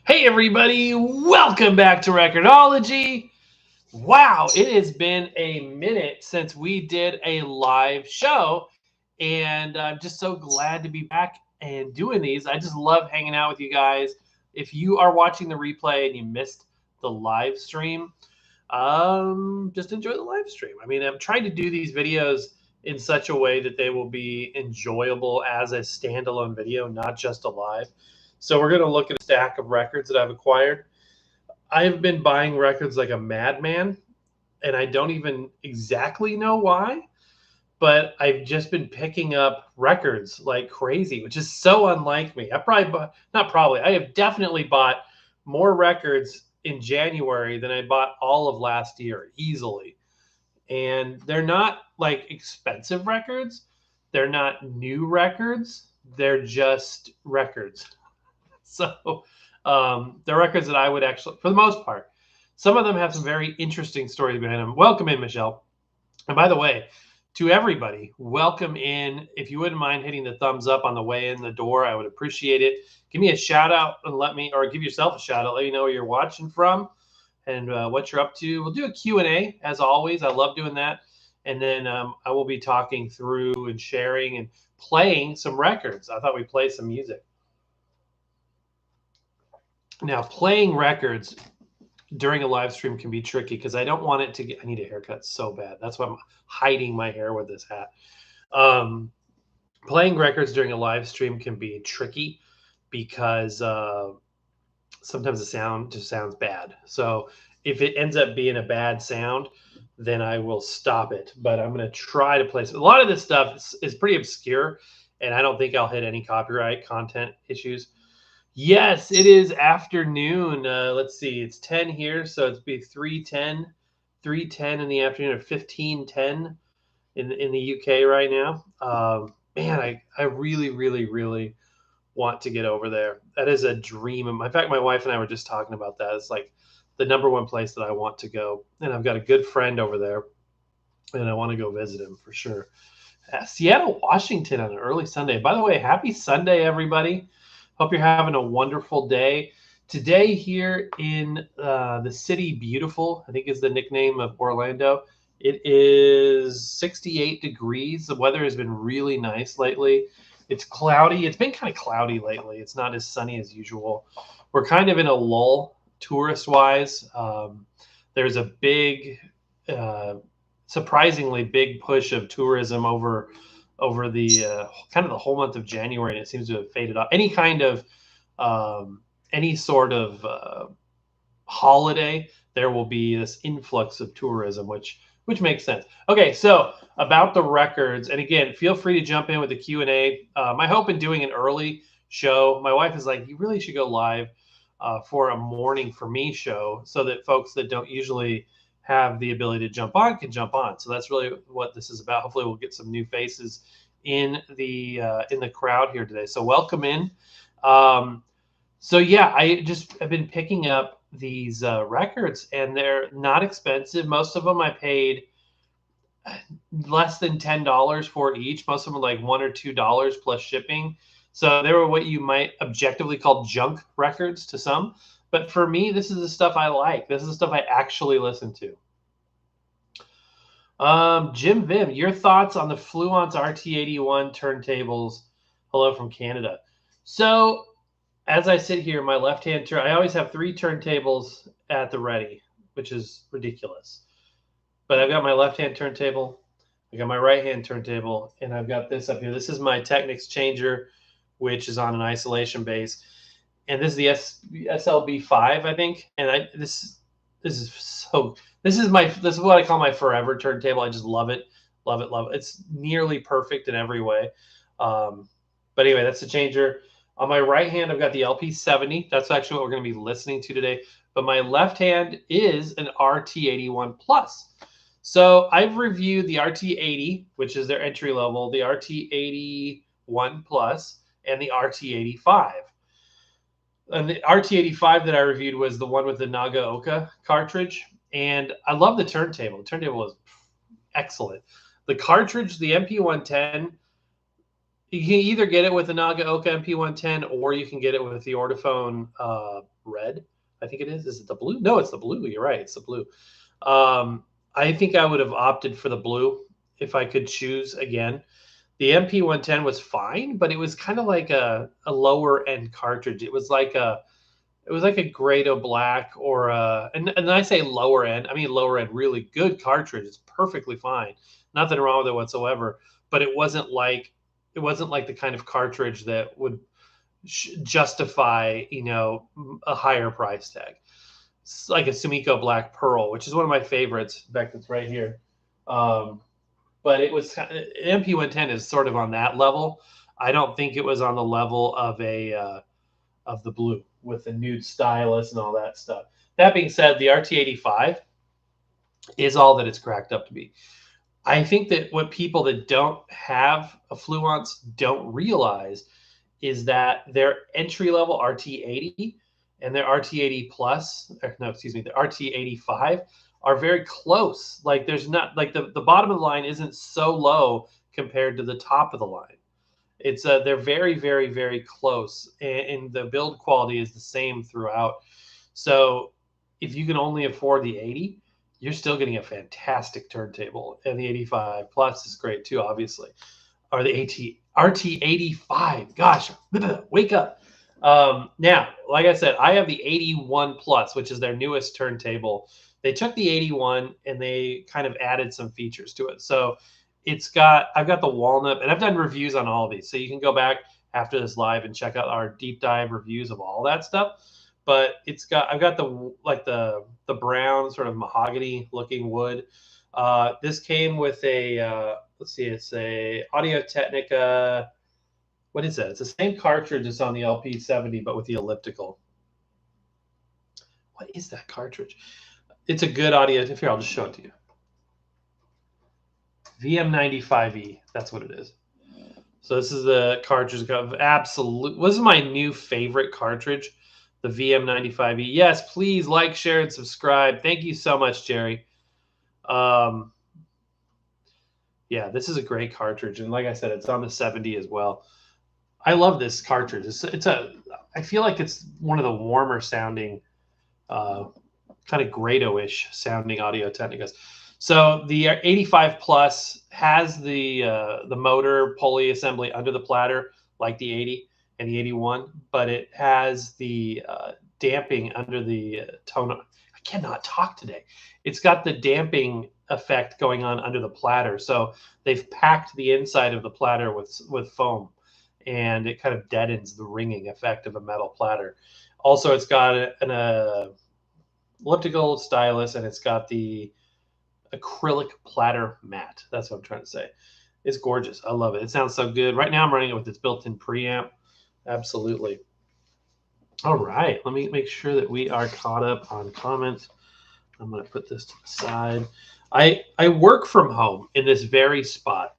Hey everybody, welcome back to Record-ology. Wow, it has been a minute since we did a live show, and I'm just so glad to be back and doing these. I just love hanging out with you guys. If you are watching the replay and you missed the live stream, just enjoy the live stream. I mean, I'm trying to do these videos in such a way that they will be enjoyable as a standalone video, not just a live. So we're going to look at a stack of records that I've acquired. I've been buying records like a madman, and I don't even exactly know why, but I've just been picking up records like crazy, which is so unlike me. I have definitely bought more records in January than I bought all of last year easily. And they're not like expensive records. They're not new records. They're just records. So they're records that I would actually, for the most part, some of them have some very interesting stories behind them. Welcome in, Michelle. And by the way, to everybody, welcome in. If you wouldn't mind hitting the thumbs up on the way in the door, I would appreciate it. Give me a shout out and give yourself a shout out. Let me know where you're watching from and what you're up to. We'll do a Q&A as always. I love doing that. And then I will be talking through and sharing and playing some records. I thought we'd play some music. Now, playing records during a live stream can be tricky because I don't want it to get. I need a haircut so bad. That's why I'm hiding my hair with this hat. Playing records during a live stream can be tricky because sometimes the sound just sounds bad. So if it ends up being a bad sound, then I will stop it. But I'm going to try to play. A lot of this stuff is pretty obscure, and I don't think I'll hit any copyright content issues. Yes, it is afternoon. Let's see, it's 10 here, so it'd be 3:10 in the afternoon, or 15:10 in the UK right now. Man, I really, really, really want to get over there. That is a dream. In fact, my wife and I were just talking about that. It's like the number one place that I want to go, and I've got a good friend over there, and I want to go visit him for sure. Seattle, Washington on an early Sunday. By the way, happy Sunday, everybody. Hope you're having a wonderful day. Today here in the city beautiful, I think is the nickname of Orlando. It is 68 degrees. The weather has been really nice lately. It's cloudy. It's been kind of cloudy lately. It's not as sunny as usual. We're kind of in a lull tourist-wise. There's a big, surprisingly big push of tourism over the kind of the whole month of January, and it seems to have faded off. Any sort of holiday, there will be this influx of tourism, which makes sense. Okay, so about the records, and again, feel free to jump in with the Q&A. My hope in doing an early show, my wife is like, you really should go live for a morning for me show, so that folks that don't usually have the ability to jump on can jump on. So that's really what this is about. Hopefully we'll get some new faces in the crowd here today. So welcome in. So yeah, I've been picking up these records, and they're not expensive. Most of them I paid less than $10 for each. Most of them are like $1 or $2 plus shipping. So they were what you might objectively call junk records to some. But for me, this is the stuff I like. This is the stuff I actually listen to. Jim Vim, your thoughts on the Fluence RT81 turntables? Hello from Canada. So as I sit here, my left-hand turn, I always have 3 turntables at the ready, which is ridiculous. But I've got my left-hand turntable, I got my right-hand turntable, and I've got this up here. This is my Technics changer, which is on an isolation base. And this is the SLB5, I think. And this is what I call my forever turntable. I just love it, love it, love it. It's nearly perfect in every way. But anyway, that's the changer. On my right hand, I've got the LP70. That's actually what we're going to be listening to today. But my left hand is an RT81 Plus. So I've reviewed the RT80, which is their entry level, the RT81 Plus, and the RT85. And the RT85 that I reviewed was the one with the Nagaoka cartridge. And I love the turntable. The turntable is excellent. The cartridge, the MP110, you can either get it with the Nagaoka MP110 or you can get it with the Ortophone red. I think it is. Is it the blue? No, it's the blue. You're right. It's the blue. I think I would have opted for the blue if I could choose again. The MP110 was fine, but it was kind of like a lower end cartridge. It was like a Grado Black or and I say lower end, I mean lower end, really good cartridge. It's perfectly fine, nothing wrong with it whatsoever. But it wasn't like the kind of cartridge that would justify a higher price tag. It's like a Sumiko Black Pearl, which is one of my favorites. In fact, it's right here. But it was MP110 is sort of on that level. I don't think it was on the level of of the blue with the nude stylus and all that stuff. That being said, the RT85 is all that it's cracked up to be. I think that what people that don't have a Fluence don't realize is that their entry level RT80 and their RT80 plus, no, excuse me, the RT85 are very close. Like there's not like the bottom of the line isn't so low compared to the top of the line. It's they're very, very, very close, and the build quality is the same throughout. So if you can only afford the 80, you're still getting a fantastic turntable, and the 85 plus is great too, obviously. Or the RT85. Gosh, wake up. Now, like I said, I have the 81 plus, which is their newest turntable. They took the 81 and they kind of added some features to it. So I've got the walnut, and I've done reviews on all of these. So you can go back after this live and check out our deep dive reviews of all that stuff. But I've got the brown sort of mahogany looking wood. This came with a, let's see, it's a Audio-Technica. What is that? It's the same cartridge as on the LP70, but with the elliptical. What is that cartridge? It's a good audio. Here, I'll just show it to you. VM95E. That's what it is. So this is the cartridge of absolute. This is my new favorite cartridge, the VM95E. Yes, please like, share, and subscribe. Thank you so much, Jerry. Yeah, this is a great cartridge, and like I said, it's on the 70 as well. I love this cartridge. I feel like it's one of the warmer sounding, kind of Grado-ish sounding Audio-Technicas. So the 85 Plus has the motor pulley assembly under the platter like the 80 and the 81, but it has the damping under the tone. I cannot talk today. It's got the damping effect going on under the platter. So they've packed the inside of the platter with foam, and it kind of deadens the ringing effect of a metal platter. Also, it's got an elliptical stylus, and it's got the acrylic platter mat. That's what I'm trying to say. It's gorgeous. I love it. It sounds so good. Right now I'm running it with its built-in preamp. Absolutely. All right. Let me make sure that we are caught up on comments. I'm going to put this to the side. I work from home in this very spot,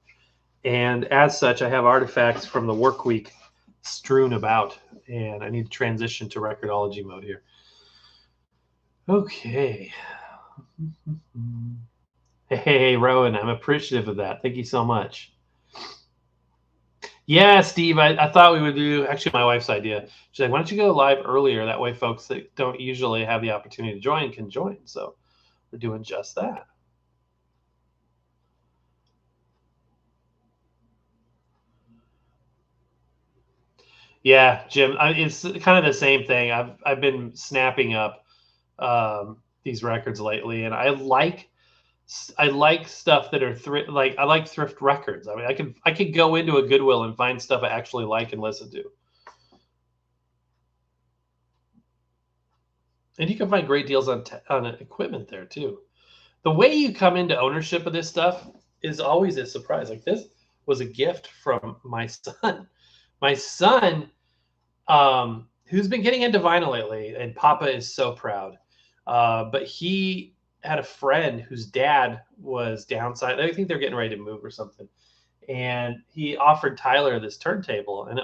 and as such, I have artifacts from the work week strewn about, and I need to transition to Record-ology mode here. Okay. Hey, Rowan, I'm appreciative of that. Thank you so much. Yeah, Steve, I thought we would do, actually, my wife's idea. She's like, why don't you go live earlier? That way folks that don't usually have the opportunity to join can join. So we're doing just that. Yeah, Jim, it's kind of the same thing. I've been snapping up these records lately, and I like stuff that are I like thrift records. I mean, I could go into a Goodwill and find stuff I actually like and listen to. And you can find great deals on equipment there too. The way you come into ownership of this stuff is always a surprise. Like this was a gift from my son. My son, who's been getting into vinyl lately, and Papa is so proud. But he had a friend whose dad was downside. I think they're getting ready to move or something. And he offered Tyler this turntable. And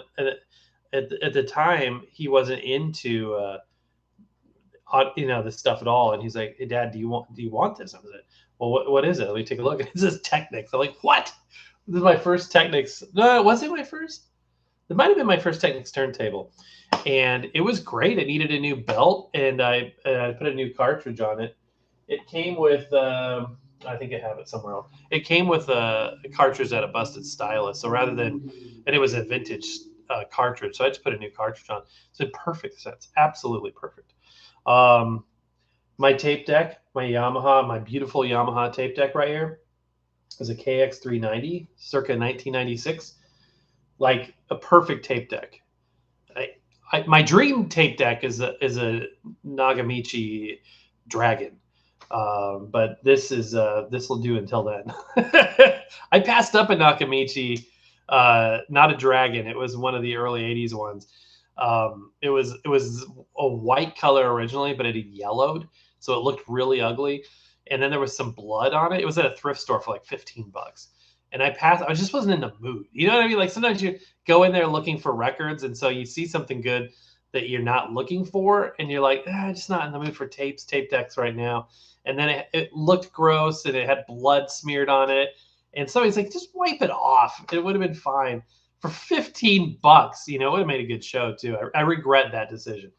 at the time, he wasn't into this stuff at all. And he's like, "Hey, Dad, do you want this?" I was like, "Well, what is it? Let me take a look." It says Technics. I'm like, "What?" This is my first Technics. No, was it my first? It might have been my first Technics turntable, and it was great. It needed a new belt, and I put a new cartridge on it. It came with, I think I have it somewhere else. It came with a cartridge that a busted stylus. So rather than, and it was a vintage cartridge, so I just put a new cartridge on. So it perfect sense, absolutely perfect. My tape deck, my beautiful Yamaha tape deck right here, is a KX390, circa 1996, like a perfect tape deck. My dream tape deck is a Nagamichi Dragon, but this will do until then. I passed up a Nakamichi, not a Dragon. It was one of the early '80s ones. It was a white color originally, but it had yellowed, so it looked really ugly. And then there was some blood on it. It was at a thrift store for like $15. And I just wasn't in the mood. You know what I mean? Like sometimes you go in there looking for records, and so you see something good that you're not looking for, and you're like, I'm just not in the mood for tape decks right now. And then it looked gross, and it had blood smeared on it. And so he's like, just wipe it off. It would have been fine. For $15, it would have made a good show too. I regret that decision.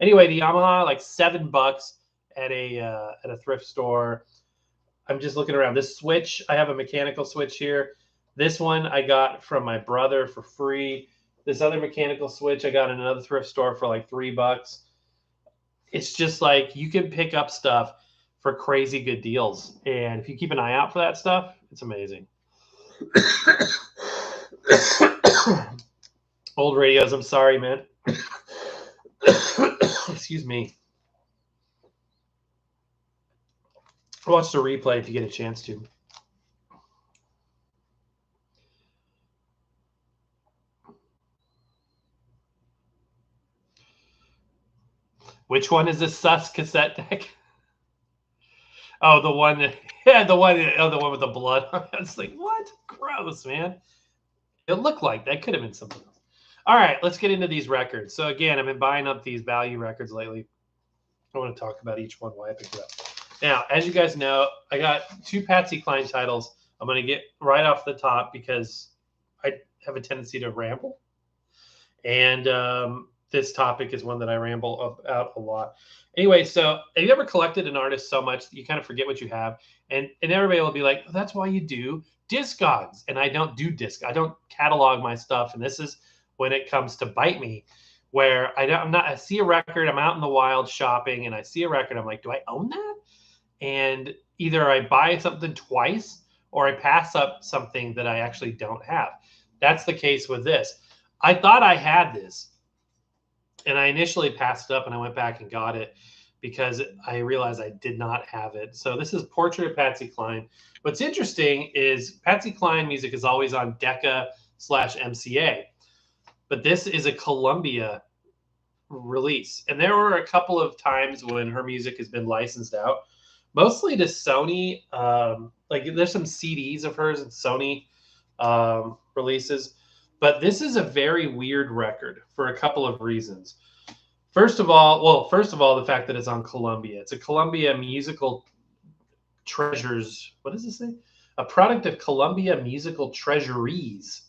Anyway, the Yamaha, like $7 at a thrift store. I'm just looking around. This switch, I have a mechanical switch here. This one I got from my brother for free. This other mechanical switch I got in another thrift store for like $3. It's just like you can pick up stuff for crazy good deals. And if you keep an eye out for that stuff, it's amazing. Old radios, I'm sorry, man. Excuse me. Watch the replay if you get a chance to. Which one is this sus cassette deck? Oh, the one that, yeah, the one with the blood. I was like, what? Gross, man. It looked like that could have been something else. All right, let's get into these records. So again, I've been buying up these value records lately. I want to talk about each one, why I picked it up. Now, as you guys know, I got 2 Patsy Cline titles. I'm going to get right off the top because I have a tendency to ramble. And this topic is one that I ramble about a lot. Anyway, so have you ever collected an artist so much that you kind of forget what you have? And everybody will be like, oh, that's why you do Discogs. And I don't do disc. I don't catalog my stuff. And this is when it comes to bite me, where I see a record, I'm out in the wild shopping, and I see a record, I'm like, do I own that? And either I buy something twice or I pass up something that I actually don't have. That's the case with this. I thought I had this, and I initially passed it up, and I went back and got it because I realized I did not have it. So this is Portrait of Patsy Cline. What's interesting is Patsy Cline music is always on Decca/MCA, but this is a Columbia release. And there were a couple of times when her music has been licensed out, mostly to Sony. Like there's some CDs of hers and Sony releases. But this is a very weird record for a couple of reasons. First of all, the fact that it's on Columbia. It's a Columbia Musical Treasures. What does this say? A product of Columbia Musical Treasuries.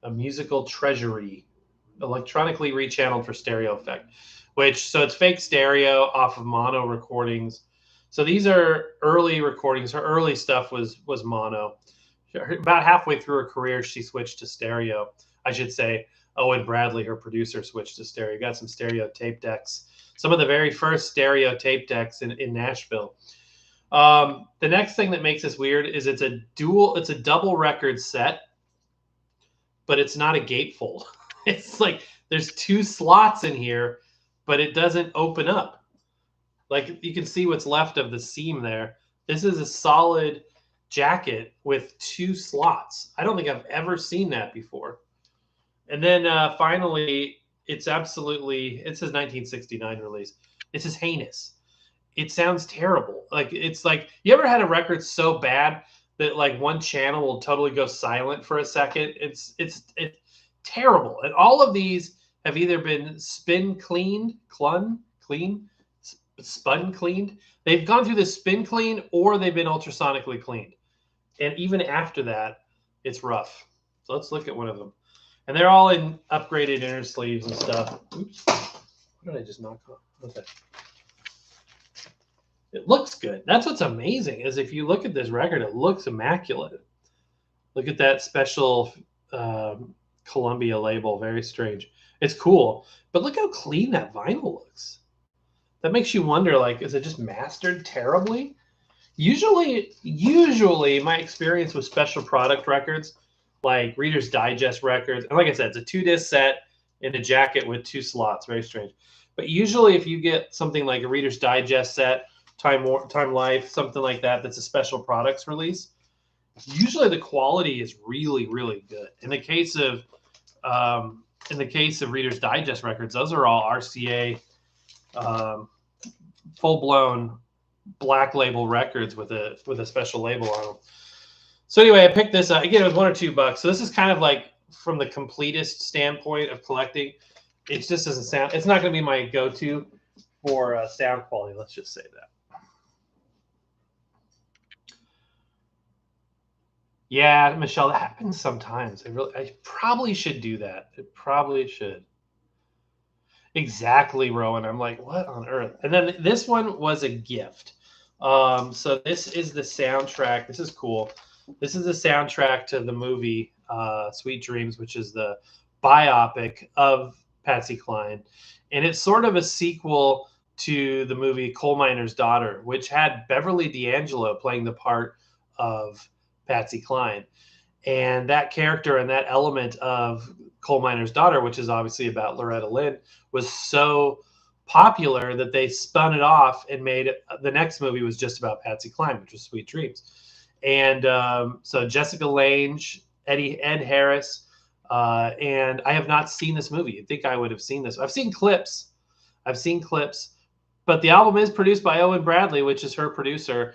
A musical treasury, electronically rechanneled for stereo effect. So it's fake stereo off of mono recordings. So these are early recordings. Her early stuff was mono. About halfway through her career, she switched to stereo. I should say Owen Bradley, her producer, switched to stereo. Got some stereo tape decks. Some of the very first stereo tape decks in Nashville. The next thing that makes this weird is it's a double record set, but it's not a gatefold. It's like there's 2 slots in here, but it doesn't open up. Like you can see what's left of the seam there. This is a solid jacket with 2 slots. I don't think I've ever seen that before. And then finally, it says 1969 release. This is heinous. It sounds terrible. Like it's like, you ever had a record so bad that like one channel will totally go silent for a second? It's terrible. And all of these have either been spun cleaned. They've gone through the spin clean, or they've been ultrasonically cleaned. And even after that, it's rough. So let's look at one of them. And they're all in upgraded inner sleeves and stuff. Oops. What did I just knock off? Okay. It looks good. That's what's amazing is if you look at this record, it looks immaculate. Look at that special Columbia label. Very strange. It's cool. But look how clean that vinyl looks. That makes you wonder, like, is it just mastered terribly? Usually my experience with special product records, like Reader's Digest records, and like I said, it's a 2-disc set in a jacket with 2 slots. Very strange. But usually if you get something like a Reader's Digest set, Time Life, something like that, that's a special products release, usually the quality is really, really good. In the case of Reader's Digest records, those are all RCA full-blown black label records with a special label on them. So anyway, I picked this up. Again, it was $1 or $2. So this is kind of like from the completist standpoint of collecting. It just doesn't sound. It's not going to be my go-to for sound quality. Let's just say that. Yeah, Michelle, that happens sometimes. I probably should do that. It probably should. Exactly, Rowan. I'm like, what on earth? And then this one was a gift. So this is the soundtrack. This is cool. This is the soundtrack to the movie Sweet Dreams, which is the biopic of Patsy Cline. And it's sort of a sequel to the movie Coal Miner's Daughter, which had Beverly D'Angelo playing the part of Patsy Cline. And that character and that element of Coal Miner's Daughter, which is obviously about Loretta Lynn, was so popular that they spun it off and made it. The next movie was just about Patsy Cline, which was Sweet Dreams. And so Jessica Lange, Ed Harris, and I have not seen this movie. You'd think I would have seen this. I've seen clips, but the album is produced by Owen Bradley, which is her producer.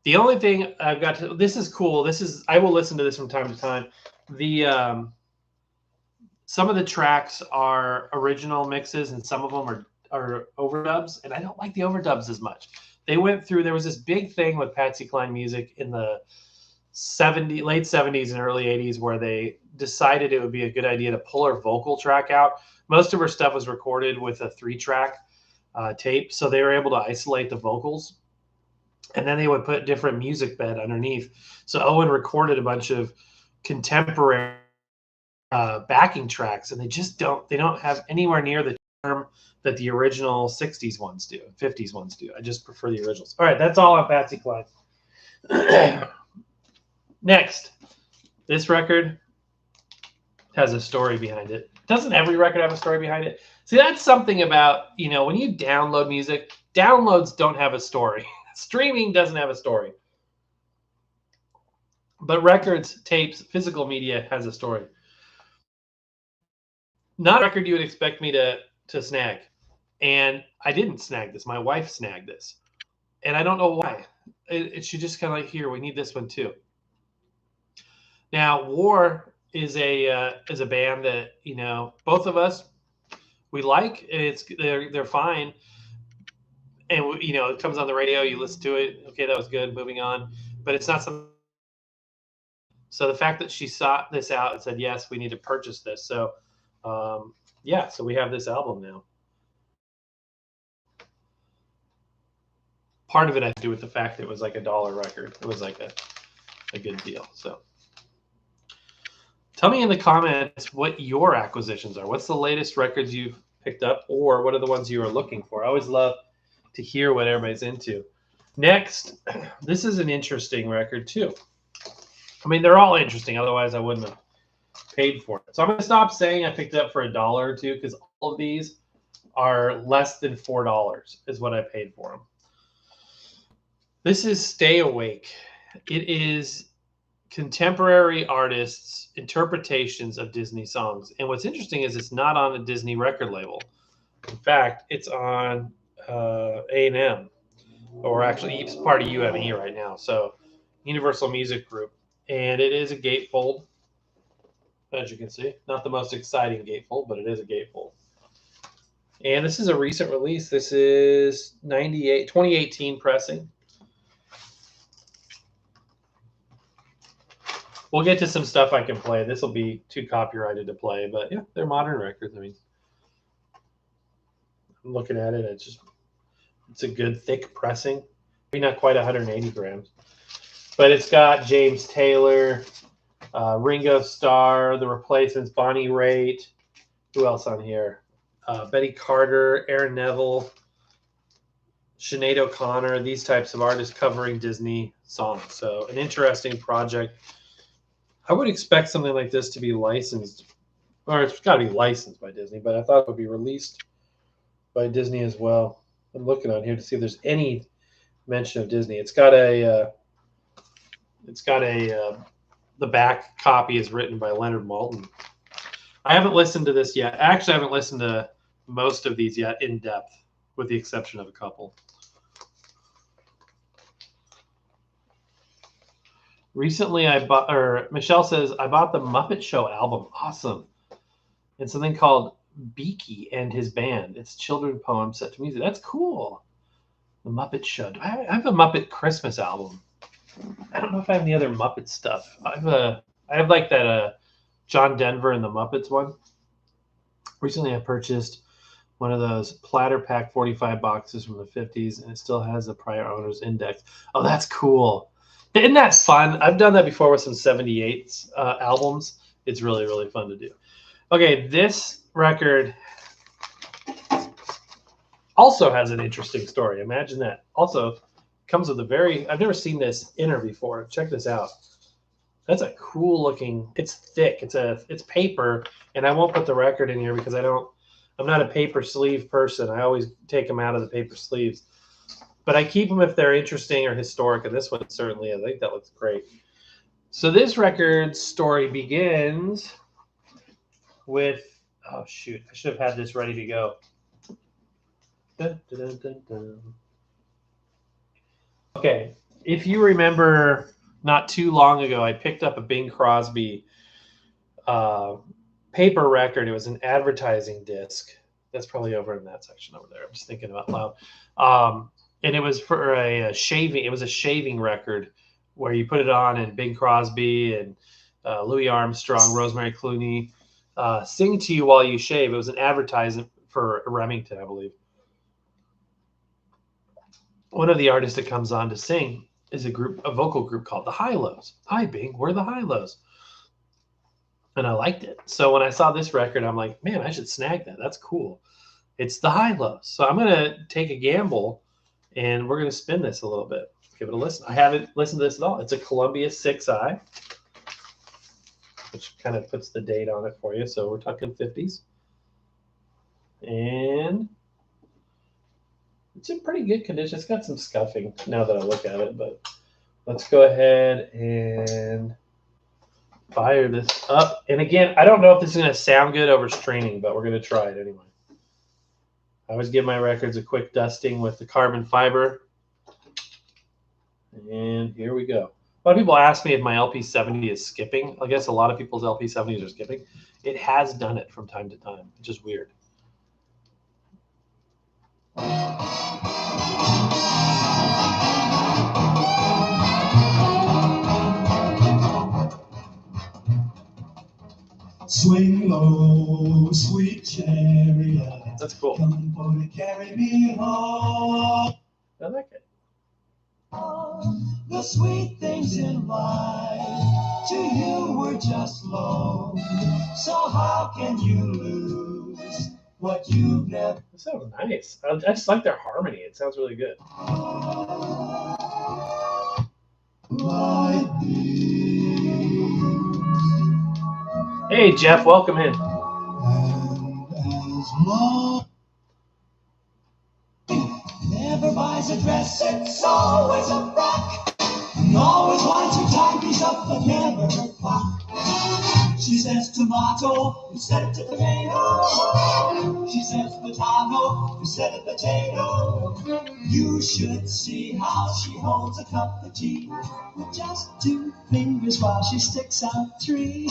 The only thing I've got to, this is cool. I will listen to this from time to time. Some of the tracks are original mixes and some of them are overdubs. And I don't like the overdubs as much. They went through, there was this big thing with Patsy Cline music in the late 70s and early 80s where they decided it would be a good idea to pull her vocal track out. Most of her stuff was recorded with a 3-track tape. So they were able to isolate the vocals. And then they would put different music bed underneath. So Owen recorded a bunch of contemporary backing tracks, and they don't have anywhere near the charm that the original 60s ones do, 50s ones do. I just prefer the originals. All right, that's all on Patsy Cline. Next, this record has a story behind it. Doesn't every record have a story behind it? See, that's something about, when you download music, downloads don't have a story. Streaming doesn't have a story. But records, tapes, physical media has a story. Not a record you would expect me to snag. And I didn't snag this. My wife snagged this. And I don't know why. She just kind of like, here, we need this one too. Now, War is a band that, both of us, we like. They're fine. And, it comes on the radio, you listen to it. Okay, that was good. Moving on. But it's not something. So the fact that she sought this out and said, yes, we need to purchase this. So, so we have this album now. Part of it has to do with the fact that it was like $1 record. It was like a good deal. So tell me in the comments what your acquisitions are. What's the latest records you've picked up, or what are the ones you are looking for? I always love to hear what everybody's into. Next, this is an interesting record too. I mean, they're all interesting. Otherwise, I wouldn't have paid for it. So I'm going to stop saying I picked it up for $1 or $2 because all of these are less than $4 is what I paid for them. This is Stay Awake. It is contemporary artists' interpretations of Disney songs. And what's interesting is it's not on a Disney record label. In fact, it's on A&M, or actually it's part of UME right now. So Universal Music Group. And it is a gatefold, as you can see. Not the most exciting gatefold, but it is a gatefold. And this is a recent release. This is 2018 pressing. We'll get to some stuff I can play. This will be too copyrighted to play, but yeah, they're modern records. I mean, I'm looking at it. It's a good thick pressing. Maybe not quite 180 grams, but it's got James Taylor, Ringo Starr, The Replacements, Bonnie Raitt. Who else on here? Betty Carter, Aaron Neville, Sinead O'Connor, these types of artists covering Disney songs. So an interesting project. I would expect something like this to be licensed, or it's got to be licensed by Disney, but I thought it would be released by Disney as well. I'm looking on here to see if there's any mention of Disney. The back copy is written by Leonard Maltin. I haven't listened to this yet. Actually, I haven't listened to most of these yet in depth, with the exception of a couple. Recently, Michelle says, I bought the Muppet Show album. Awesome. And something called Beaky and His Band. It's children's poems set to music. That's cool. The Muppet Show. I have a Muppet Christmas album. I don't know if I have any other Muppet stuff. I have like that John Denver and the Muppets one. Recently, I purchased one of those Platter Pack 45 boxes from the 50s, and it still has the prior owner's index. Oh, that's cool. Isn't that fun? I've done that before with some 78 albums. It's really, really fun to do. Okay, this record also has an interesting story. Imagine that. Also comes with I've never seen this inner before. Check this out. That's a cool looking, it's thick. It's paper, and I won't put the record in here because I'm not a paper sleeve person. I always take them out of the paper sleeves. But I keep them if they're interesting or historic, and this one certainly, I think that looks great. So this record's story begins with, oh shoot, I should have had this ready to go. Dun, dun, dun, dun. Okay, if you remember not too long ago, I picked up a Bing Crosby paper record. It was an advertising disc. That's probably over in that section over there. I'm just thinking out loud. And it was for a shaving. It was a shaving record where you put it on, and Bing Crosby and Louis Armstrong, Rosemary Clooney sing to you while you shave. It was an advertisement for Remington, I believe. One of the artists that comes on to sing is a vocal group called the Hi-Lows. Hi, Bing, we're the Hi-Lows. And I liked it. So when I saw this record, I'm like, man, I should snag that. That's cool. It's the Hi-Lows. So I'm going to take a gamble, and we're going to spin this a little bit. Give it a listen. I haven't listened to this at all. It's a Columbia 6i, which kind of puts the date on it for you. So we're talking 50s. And it's in pretty good condition. It's got some scuffing now that I look at it, but let's go ahead and fire this up. And again, I don't know if this is going to sound good over streaming, but we're going to try it anyway. I always give my records a quick dusting with the carbon fiber. And here we go. A lot of people ask me if my LP70 is skipping. I guess a lot of people's LP70s are skipping. It has done it from time to time, which is weird. Swing low, sweet chariot. That's cool. Come on, carry me home. I like it. The sweet things in life to you were just low. So how can you lose what you've never? That sounds nice. I just like their harmony. It sounds really good. Like Hey, Jeff, welcome in. and as long never buys a dress, it's always a frock. And always wants her timepiece up, but never her clock. She says tomato instead of tomato. She says potato instead of potato. You should see how she holds a cup of tea with just 2 fingers while she sticks out 3.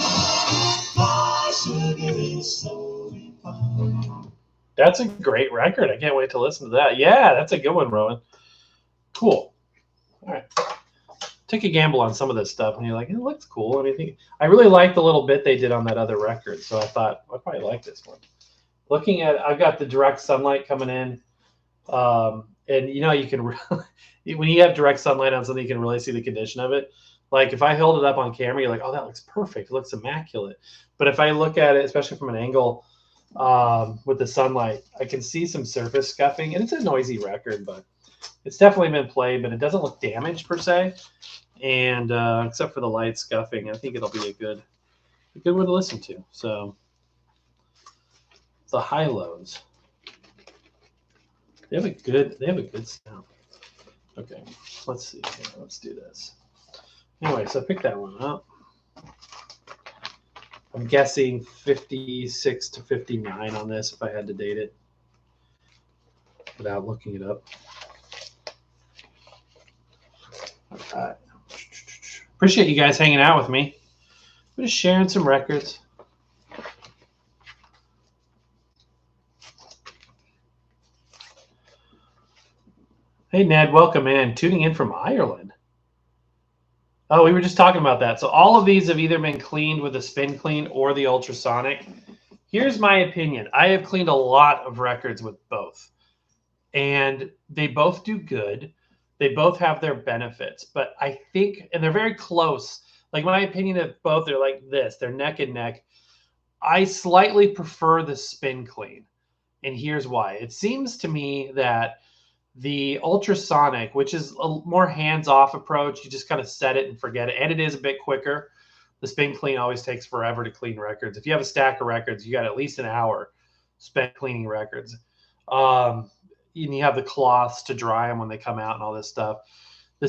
My sugar is so refined. That's a great record. I can't wait to listen to that. Yeah, that's a good one, Rowan. Cool. All right. took a gamble on some of this stuff, and you're like, it looks cool. I mean, I really like the little bit they did on that other record, so I thought I probably like this one. Looking at, I've got the direct sunlight coming in, and you can when you have direct sunlight on something, you can really see the condition of it. Like if I held it up on camera, you're like, oh, that looks perfect. It looks immaculate. But if I look at it, especially from an angle with the sunlight, I can see some surface scuffing, and it's a noisy record, but it's definitely been played, but it doesn't look damaged per se. And except for the light scuffing, I think it'll be a good one to listen to. So the high-lows, they have a good sound. Okay, let's see. Let's do this. Anyway, so I picked that one up. I'm guessing 56 to 59 on this if I had to date it without looking it up. All right. Appreciate you guys hanging out with me. I'm just sharing some records. Hey, Ned, welcome in. Tuning in from Ireland. Oh, we were just talking about that. So all of these have either been cleaned with a spin clean or the ultrasonic. Here's my opinion. I have cleaned a lot of records with both, and they both do good. They both have their benefits, but I think, and they're very close. Like my opinion of both, they're like this. They're neck and neck. I slightly prefer the spin clean, and here's why. It seems to me that the ultrasonic, which is a more hands-off approach, you just kind of set it and forget it, and it is a bit quicker. The spin clean always takes forever to clean records. If you have a stack of records, you got at least an hour spent cleaning records. And you have the cloths to dry them when they come out and all this stuff. The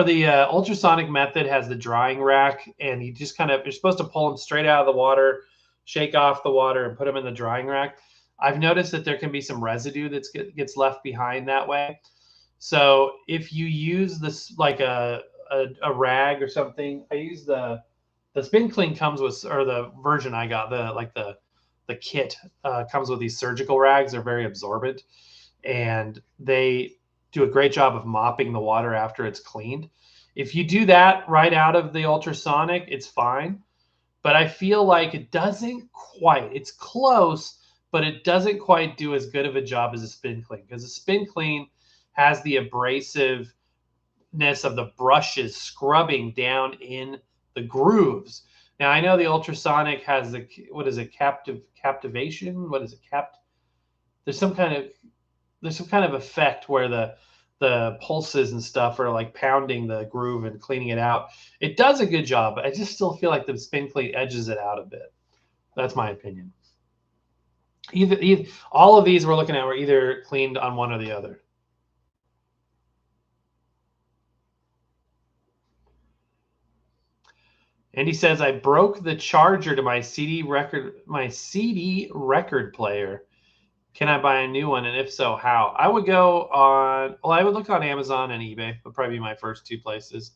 the ultrasonic method has the drying rack, and you just you're supposed to pull them straight out of the water, shake off the water, and put them in the drying rack. I've noticed that there can be some residue that gets left behind that way. So if you use this like a rag or something, I use the spin clean comes with, or the version I got, the kit comes with these surgical rags. They're very absorbent, and they do a great job of mopping the water after it's cleaned. If you do that right out of the ultrasonic, it's fine. But I feel like it doesn't quite. It's close, but it doesn't quite do as good of a job as a spin clean, because a spin clean has the abrasiveness of the brushes scrubbing down in the grooves. Now I know the ultrasonic has the, what is it, captivation? What is it? There's some kind of effect where the pulses and stuff are like pounding the groove and cleaning it out. It does a good job, but I just still feel like the spin clean edges it out a bit. That's my opinion. Either all of these we're looking at were either cleaned on one or the other. And he says, I broke the charger to my CD record player. Can I buy a new one? And if so, how? I would go on, I would look on Amazon and eBay. Would probably be my first two places.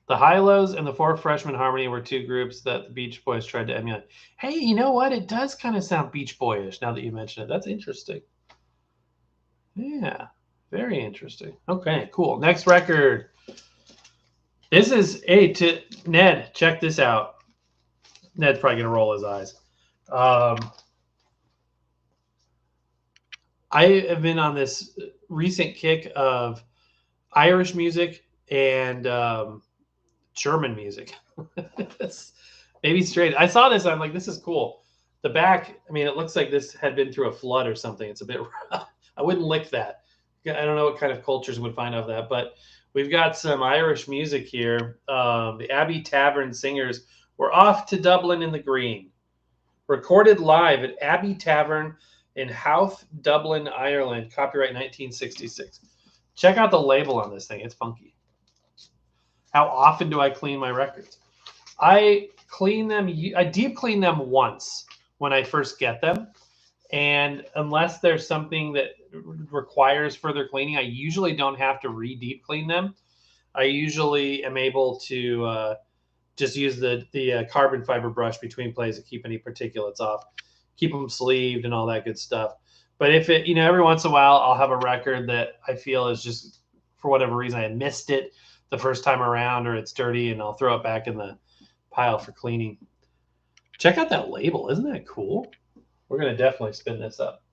The High-Lows and the Four Freshmen Harmony were two groups that the Beach Boys tried to emulate. Hey, you know what? It does kind of sound Beach Boyish now that you mention it. That's interesting. Yeah, very interesting. Okay, cool. Next record. This is, hey, to Ned, check this out. Ned's probably going to roll his eyes. I have been on this recent kick of Irish music and German music. Maybe straight. I saw this. I'm like, this is cool. The back, I mean, it looks like this had been through a flood or something. It's a bit rough. I wouldn't lick that. I don't know what kind of cultures would find out that, but we've got some Irish music here. The Abbey Tavern Singers were off to Dublin in the Green. Recorded live at Abbey Tavern in Howth, Dublin, Ireland. Copyright 1966. Check out the label on this thing. It's funky. How often do I clean my records? I clean them. I deep clean them once when I first get them. And unless there's something that requires further cleaning, I usually don't have to re-deep clean them. I usually am able to just use the carbon fiber brush between plays to keep any particulates off. keep them sleeved and all that good stuff. But if it, every once in a while I'll have a record that I feel is just, for whatever reason, I missed it the first time around, or it's dirty, and I'll throw it back in the pile for cleaning. Check out that label. Isn't that cool? We're going to definitely spin this up.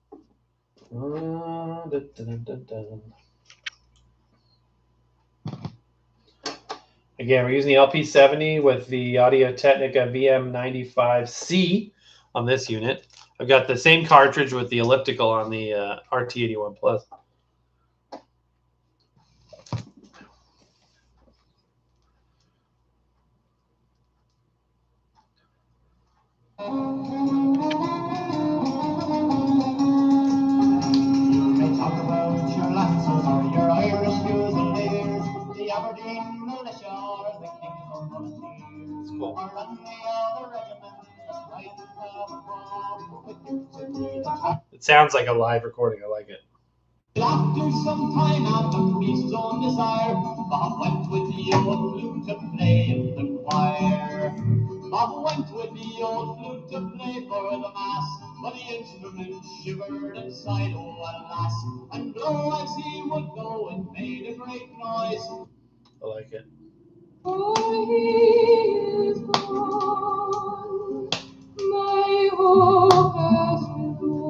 Again, we're using the LP70 with the Audio-Technica VM95C on this unit. I've got the same cartridge with the elliptical on the RT81 Plus. It sounds like a live recording. I like it. After some time out of his own desire, Bob went with the old flute to play in the choir. Bob went with the old flute to play for the mass, but the instrument shivered and sighed, oh alas, and blow as he would go, it made a great noise. I like it. For he is gone, my hope has gone.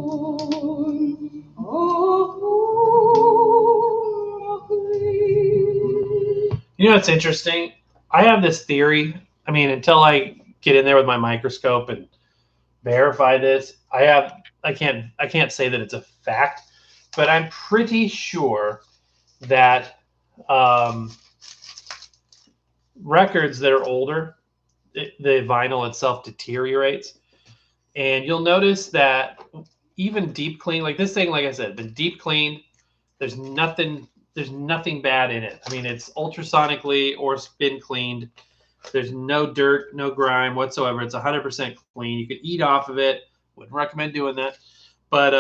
It's interesting. I have this theory. I mean, until I get in there with my microscope and verify this, I can't say that it's a fact, but I'm pretty sure that records that are older, the vinyl itself deteriorates. And you'll notice that even deep clean, like this thing, like I said, been deep cleaned, there's nothing bad in it. I mean, it's ultrasonically or spin cleaned. There's no dirt, no grime whatsoever. It's 100% clean. You could eat off of it. Wouldn't recommend doing that. But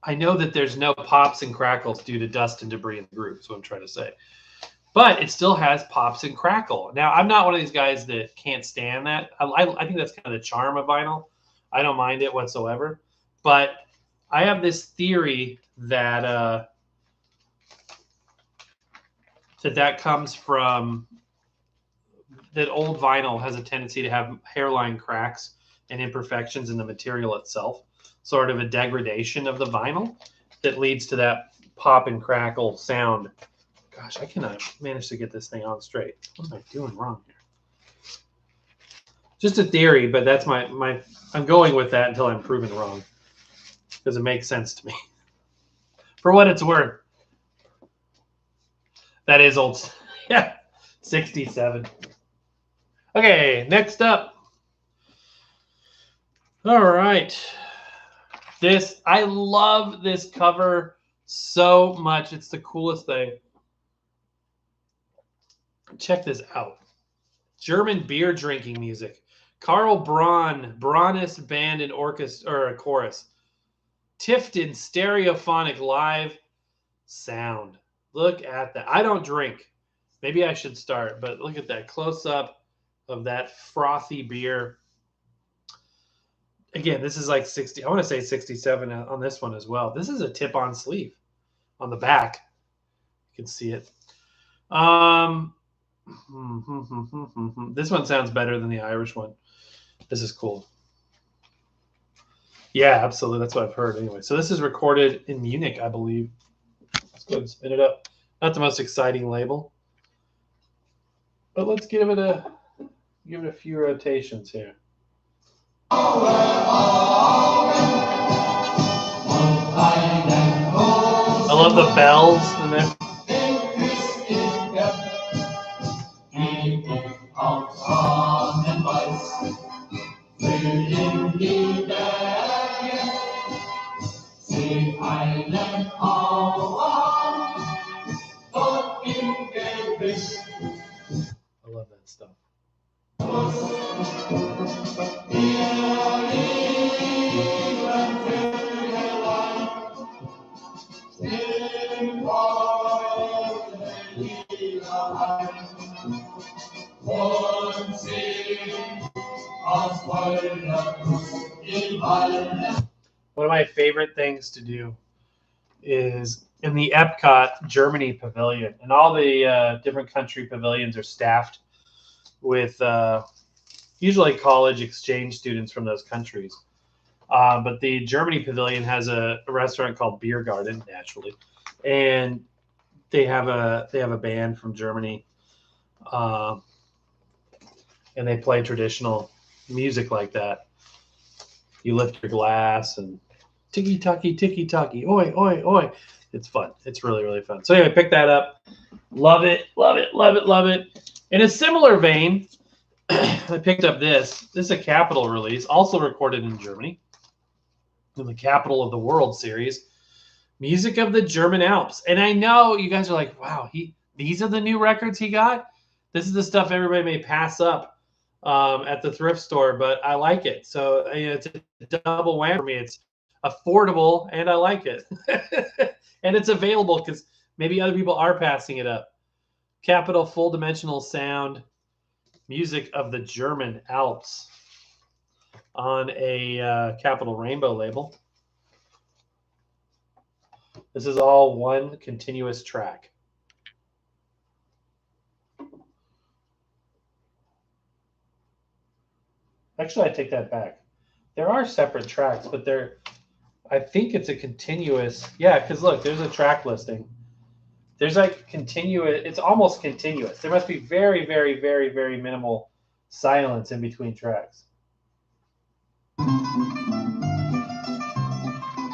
I know that there's no pops and crackles due to dust and debris in the groove. That's what I'm trying to say. But it still has pops and crackle. Now, I'm not one of these guys that can't stand that. I think that's kind of the charm of vinyl. I don't mind it whatsoever. But I have this theory that that comes from that old vinyl has a tendency to have hairline cracks and imperfections in the material itself, sort of a degradation of the vinyl that leads to that pop and crackle sound. Gosh, I cannot manage to get this thing on straight. What am I doing wrong here? Just a theory, but that's my I'm going with that until I'm proven wrong, because it makes sense to me. For what it's worth. That is old. Yeah, 67. Okay, next up. All right. I love this cover so much. It's the coolest thing. Check this out. German beer drinking music. Karl Braunis Band and Orchestra, or a chorus. Tifton stereophonic live sound. Look at that. I don't drink. Maybe I should start, but look at that close up of that frothy beer. Again, this is like 60. I want to say 67 on this one as well. This is a tip-on sleeve on the back. You can see it. This one sounds better than the Irish one. This is cool. Yeah, absolutely. That's what I've heard anyway. So this is recorded in Munich, I believe. Let's go ahead and spin it up. Not the most exciting label, but let's give it a few rotations here. I love the bells in there. I love that stuff. One of my favorite things to do is in the Epcot Germany pavilion, and all the different country pavilions are staffed with usually college exchange students from those countries. But the Germany pavilion has a restaurant called Beer Garden, naturally, and they have a band from Germany, and they play traditional music like that. You lift your glass and tiki taki, oi oi oi. It's fun. It's really, really fun. So anyway, pick that up. Love it, love it, love it, love it. In a similar vein, I picked up this. This is a Capitol release, also recorded in Germany, in the Capital of the World series, Music of the German Alps. And I know you guys are like, wow, these are the new records he got? This is the stuff everybody may pass up at the thrift store, but I like it. So it's a double whammy for me. It's affordable, and I like it. And it's available because maybe other people are passing it up. Capitol Full Dimensional Sound, Music of the German Alps on a Capitol Rainbow label. This is all one continuous track. Actually, I take that back. There are separate tracks, but I think it's a continuous. Yeah, because look, there's a track listing. There's like continuous. It's almost continuous. There must be very, very, very, very minimal silence in between tracks.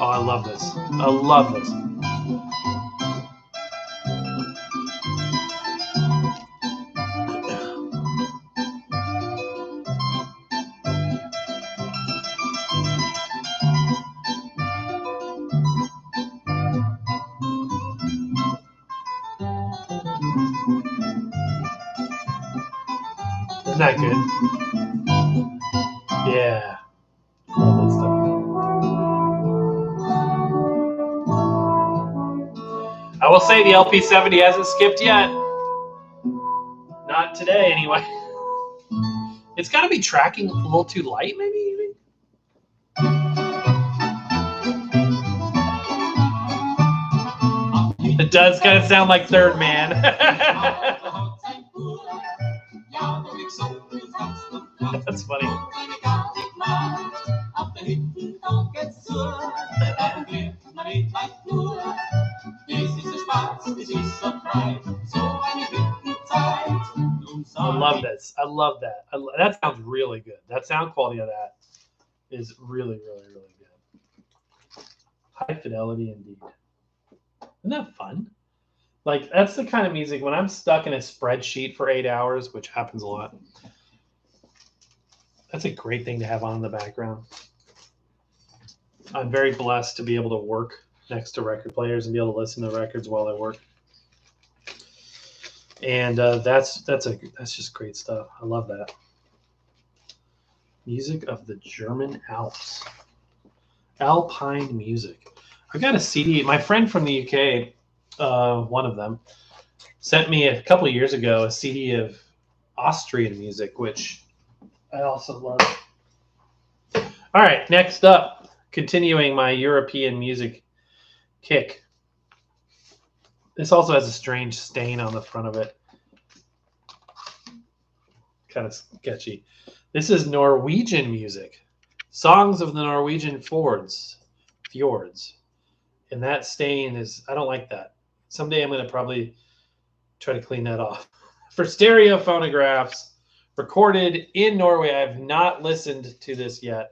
Oh, I love this. I love this. Isn't that good? Yeah. Love that stuff. I will say the LP70 hasn't skipped yet. Not today, anyway. It's got to be tracking a little too light, maybe? It does kind of sound like Third Man. That's funny. I love this. I love that. That sounds really good. That sound quality of that is really, really, really good. High fidelity indeed. Isn't that fun? Like, that's the kind of music, when I'm stuck in a spreadsheet for 8 hours, which happens a lot, that's a great thing to have on in the background. I'm very blessed to be able to work next to record players and be able to listen to records while I work. And that's just great stuff. I love that. Music of the German Alps. Alpine music. I've got a CD. My friend from the UK, one of them, sent me a couple of years ago a CD of Austrian music, which I also love. All right, next up, continuing my European music kick. This also has a strange stain on the front of it. Kind of sketchy. This is Norwegian music. Songs of the Norwegian fjords. And that stain is, I don't like that. Someday I'm going to probably try to clean that off. For stereo phonographs, recorded in Norway. I have not listened to this yet.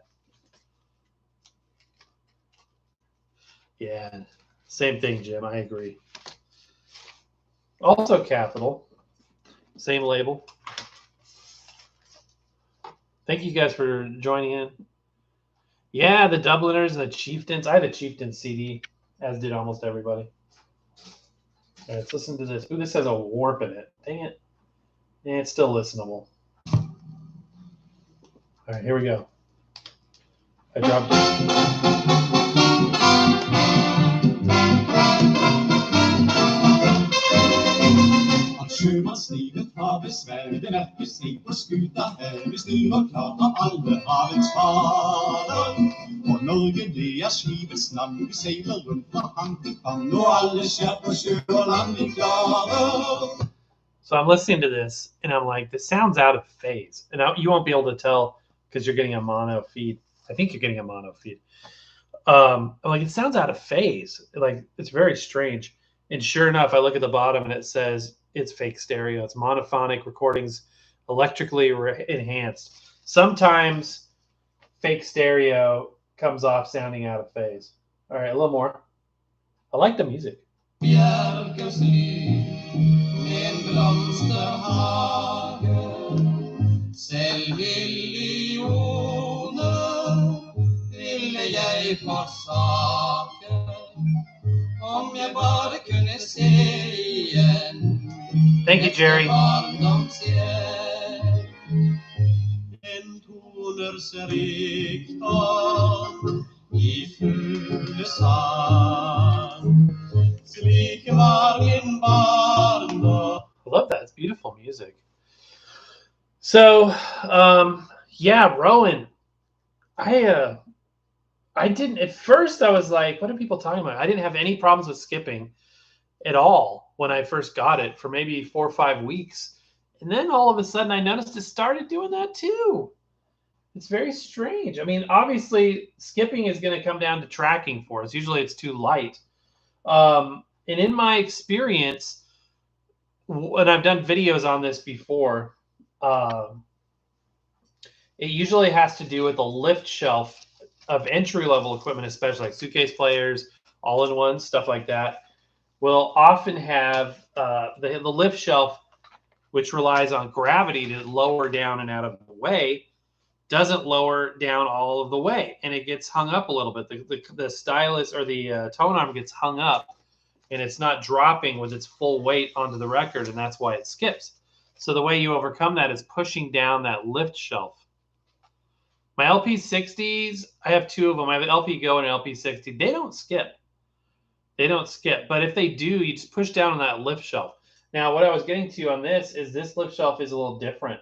Yeah, same thing, Jim. I agree. Also Capitol. Same label. Thank you guys for joining in. Yeah, the Dubliners and the Chieftains. I had a Chieftains CD, as did almost everybody. All right, let's listen to this. Ooh, this has a warp in it. Dang it. Yeah, it's still listenable. All right, here we go. I dropped it. man slivet har besvär. Det märker sig på skuta här. Vi skriver klart av alle havens fader. Och Norge det är skivets namn. Vi seglar runt med hand till famn. Och alle kär på sjö och land vi klarar. So I'm listening to this, and I'm like, this sounds out of phase. And you won't be able to tell because you're getting a mono feed. I think you're getting a mono feed. I'm like, it sounds out of phase. Like, it's very strange. And sure enough, I look at the bottom, and it says it's fake stereo. It's monophonic recordings, electrically enhanced. Sometimes fake stereo comes off sounding out of phase. All right, a little more. I like the music. Thank you, Jerry. I love that. It's beautiful music. So, yeah, Rowan, I didn't, at first I was like, what are people talking about? I didn't have any problems with skipping at all when I first got it for maybe 4 or 5 weeks. And then all of a sudden I noticed it started doing that too. It's very strange. I mean, obviously skipping is going to come down to tracking for us. Usually it's too light. And in my experience, and I've done videos on this before, it usually has to do with the lift shelf of entry-level equipment, especially like suitcase players, all-in-ones, stuff like that, will often have the lift shelf, which relies on gravity to lower down and out of the way, doesn't lower down all of the way, and it gets hung up a little bit. The stylus or the tone arm gets hung up, and it's not dropping with its full weight onto the record, and that's why it skips. So the way you overcome that is pushing down that lift shelf. My LP60s, I have 2 of them. I have an LP Go and an LP60. They don't skip. They don't skip. But if they do, you just push down on that lift shelf. Now, what I was getting to on this is this lift shelf is a little different,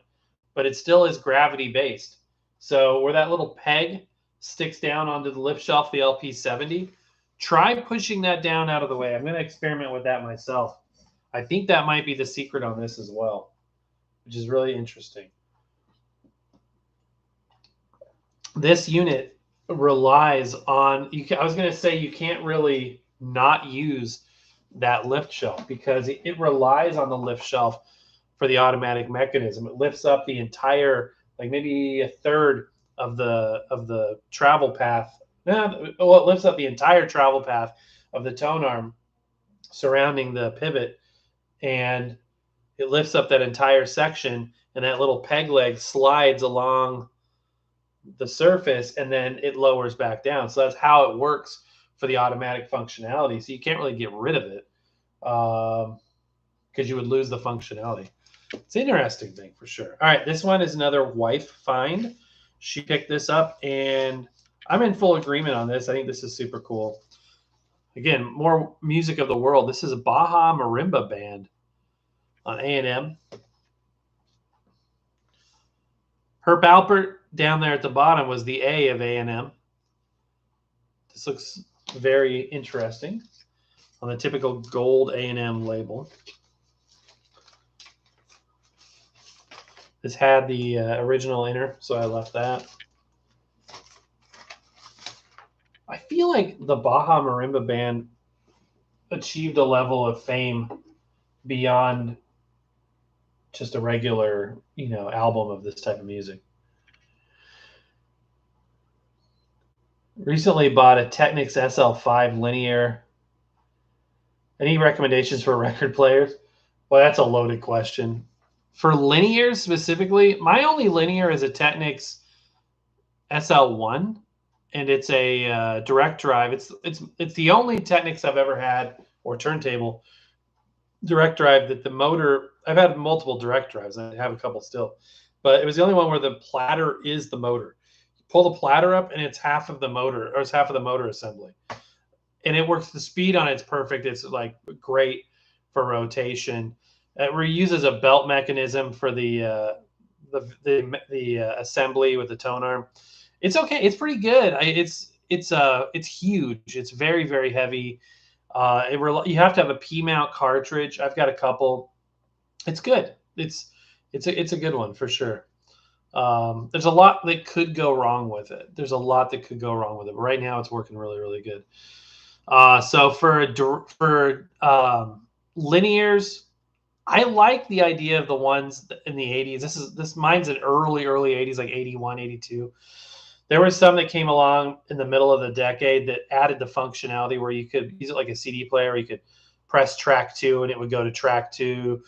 but it still is gravity-based. So where that little peg sticks down onto the lift shelf, the LP70, try pushing that down out of the way. I'm going to experiment with that myself. I think that might be the secret on this as well, which is really interesting. This unit relies on, I was going to say you can't really not use that lift shelf because it relies on the lift shelf for the automatic mechanism. It lifts up the entire, like maybe a third of the travel path. Well, it lifts up the entire travel path of the tone arm surrounding the pivot, and it lifts up that entire section, and that little peg leg slides along the surface, and then it lowers back down. So that's how it works for the automatic functionality. So you can't really get rid of it because you would lose the functionality. It's an interesting thing for sure. All right, this one is another wife find. She picked this up, and I'm in full agreement on this. I think this is super cool. Again, more music of the world. This is a Baja Marimba Band on A&M. Herb Alpert down there at the bottom was the A of A&M. This looks very interesting on the typical gold A&M label. This had the original inner, so I left that. I feel like the Baja Marimba Band achieved a level of fame beyond just a regular, album of this type of music. Recently bought a Technics SL5 linear. Any recommendations for record players? Well, that's a loaded question. For linears specifically, my only linear is a Technics SL1, and it's a direct drive. It's the only Technics I've ever had, or turntable direct drive that the motor. I've had multiple direct drives. I have a couple still, but it was the only one where the platter is the motor. You pull the platter up, and it's half of the motor, or it's half of the motor assembly, and it works. The speed on it's perfect. It's like great for rotation. It reuses a belt mechanism for the assembly with the tone arm. It's okay. It's pretty good. It's huge. It's very, very heavy. You have to have a P mount cartridge. I've got a couple. It's good. It's a good one for sure. There's a lot that could go wrong with it. But right now it's working really, really good. So for linears, I like the idea of the ones in the 80s. Mine's in early 80s, like 81, 82. There were some that came along in the middle of the decade that added the functionality where you could use it like a CD player. You could press track 2 and it would go to track 2,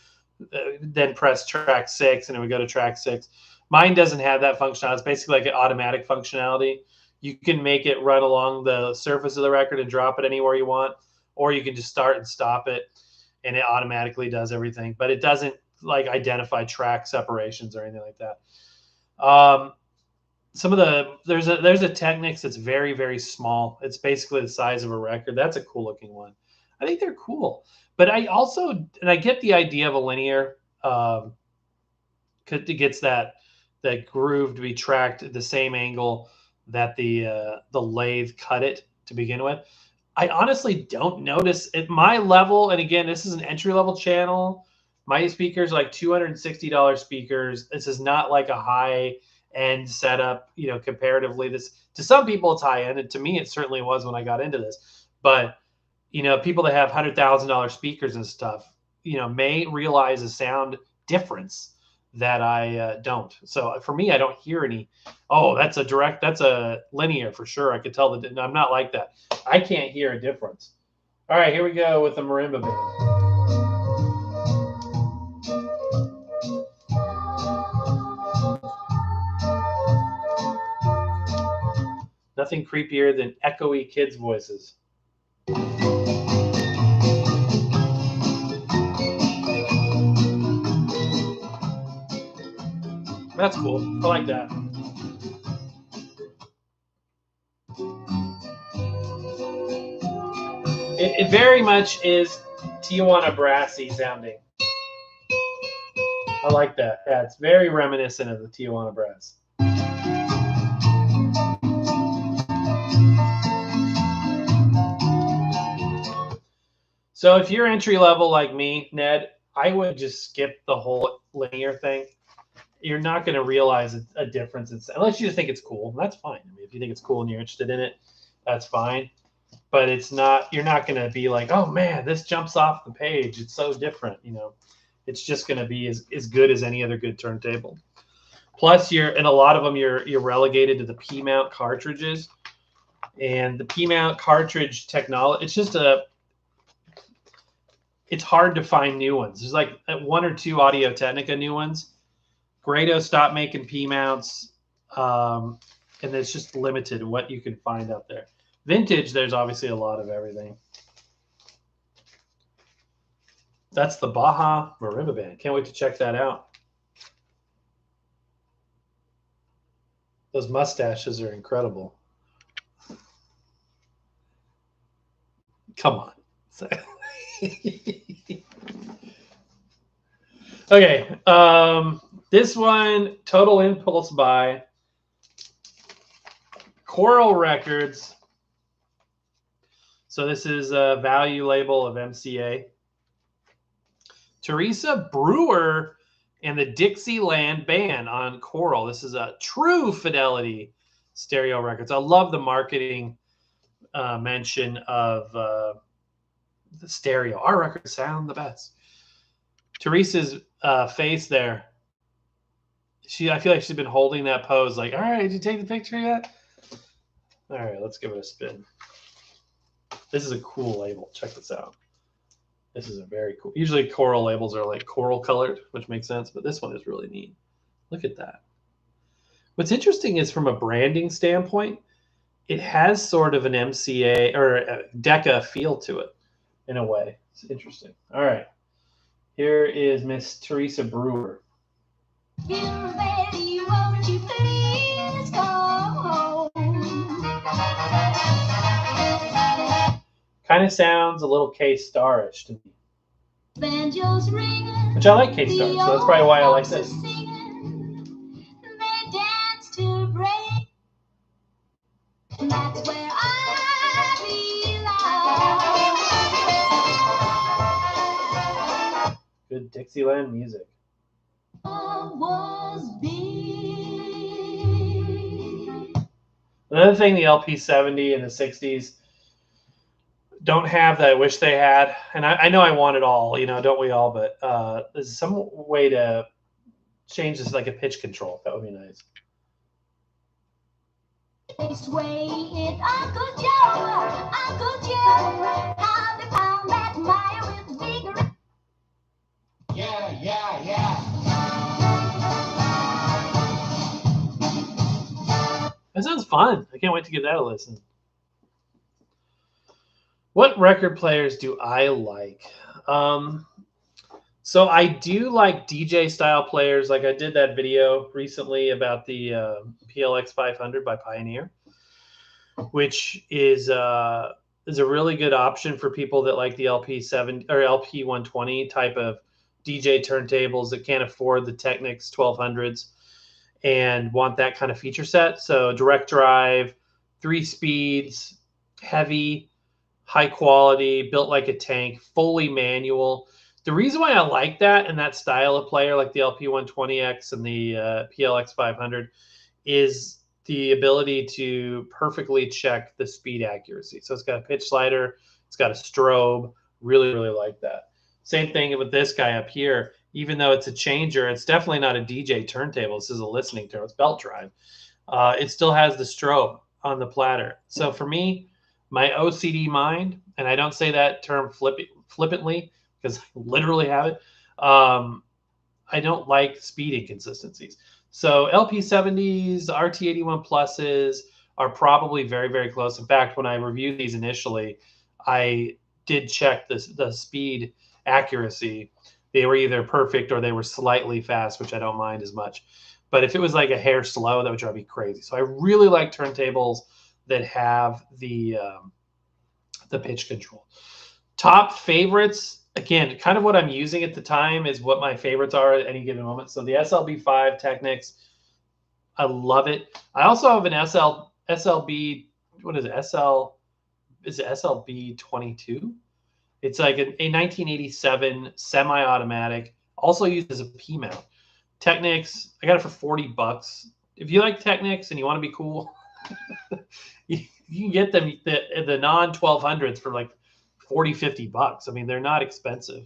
then press track 6 and it would go to track 6. Mine doesn't have that functionality. It's basically like an automatic functionality. You can make it run along the surface of the record and drop it anywhere you want, or you can just start and stop it and it automatically does everything, but it doesn't like identify track separations or anything like that. There's a Technics that's very, very small. It's basically the size of a record. That's a cool looking one. I think they're cool, but I get the idea of a linear, because it gets that groove to be tracked at the same angle that the lathe cut it to begin with. I honestly don't notice at my level, and again, this is an entry-level channel. My speakers are like $260 speakers. This is not like a high-end setup, comparatively. This, to some people, it's high-end, and to me, it certainly was when I got into this. But, people that have $100,000 speakers and stuff, may realize a sound difference that I don't. So for me, I don't hear any, oh, that's a linear for sure. I could tell that. I'm not like that. I can't hear a difference. All right, here we go with the marimba band. Nothing creepier than echoey kids' voices. That's cool. I like that. It very much is Tijuana brassy sounding. I like that. Yeah, it's very reminiscent of the Tijuana brass. So if you're entry level like me, Ned, I would just skip the whole linear thing. You're not going to realize a difference unless you just think it's cool. That's fine. I mean, if you think it's cool and you're interested in it, that's fine. But it's not. You're not going to be like, oh man, this jumps off the page. It's so different. It's just going to be as good as any other good turntable. Plus, in a lot of them, you're relegated to the P mount cartridges, and the P mount cartridge technology. It's hard to find new ones. There's like one or two Audio-Technica new ones. Grado stopped making P mounts, and it's just limited what you can find out there. Vintage, there's obviously a lot of everything. That's the Baja Marimba Band. Can't wait to check that out. Those mustaches are incredible. Come on. Okay. This one, Total Impulse by Coral Records. So this is a value label of MCA. Teresa Brewer and the Dixieland Band on Coral. This is a true fidelity stereo records. I love the marketing mention of the stereo. Our records sound the best. Teresa's face there. I feel like she's been holding that pose like, all right, did you take the picture yet? All right, let's give it a spin. This is a cool label. Check this out. This is a very cool. Usually coral labels are like coral colored, which makes sense, but this one is really neat. Look at that. What's interesting is from a branding standpoint, it has sort of an MCA or a Decca feel to it in a way. It's interesting. All right. Here is Miss Teresa Brewer. Betty, won't you please come home? Kind of sounds a little K-Star-ish to me. Banjos ringing, which I like K-Star, so that's probably why I like this. They dance to break. That's where I belong. Good Dixieland music. Was big. Another thing the LP70 and the 60s don't have that I wish they had, and I know I want it all, you know, don't we all? But there's some way to change this like a pitch control. That would be nice. They sway it, Uncle Joe, Uncle Joe. How they found that Meyer with vigor. Yeah. That sounds fun. I can't wait to give that a listen. What record players do I like? So I do like DJ style players. Like I did that video recently about the PLX 500 by Pioneer, which is a really good option for people that like the LP7 or LP120 type of DJ turntables that can't afford the Technics 1200s and want that kind of feature set. So direct drive, 3 speeds, heavy, high quality, built like a tank, fully manual. The reason why I like that and that style of player, like the LP120X and the PLX 500, is the ability to perfectly check the speed accuracy. So it's got a pitch slider, it's got a strobe. Really, really like that. Same thing with this guy up here. Even though it's a changer, it's definitely not a DJ turntable. This is a listening turntable. It's belt drive. It still has the strobe on the platter. So for me, my OCD mind, and I don't say that term flippantly because I literally have it, I don't like speed inconsistencies. So LP70s, RT81 pluses are probably very, very close. In fact, when I reviewed these initially, I did check the speed accuracy. They were either perfect or they were slightly fast, which I don't mind as much. But if it was like a hair slow, that would drive me crazy. So I really like turntables that have the pitch control. Top favorites, again, kind of what I'm using at the time is what my favorites are at any given moment. So the SLB5 Technics, I love it. I also have an SLB, what is it? Is it SLB 22? It's like a 1987 semi-automatic, also used as a P mount. Technics, I got it for $40. If you like Technics and you want to be cool, you can get them the non-1200s for like $40-50. I mean, they're not expensive.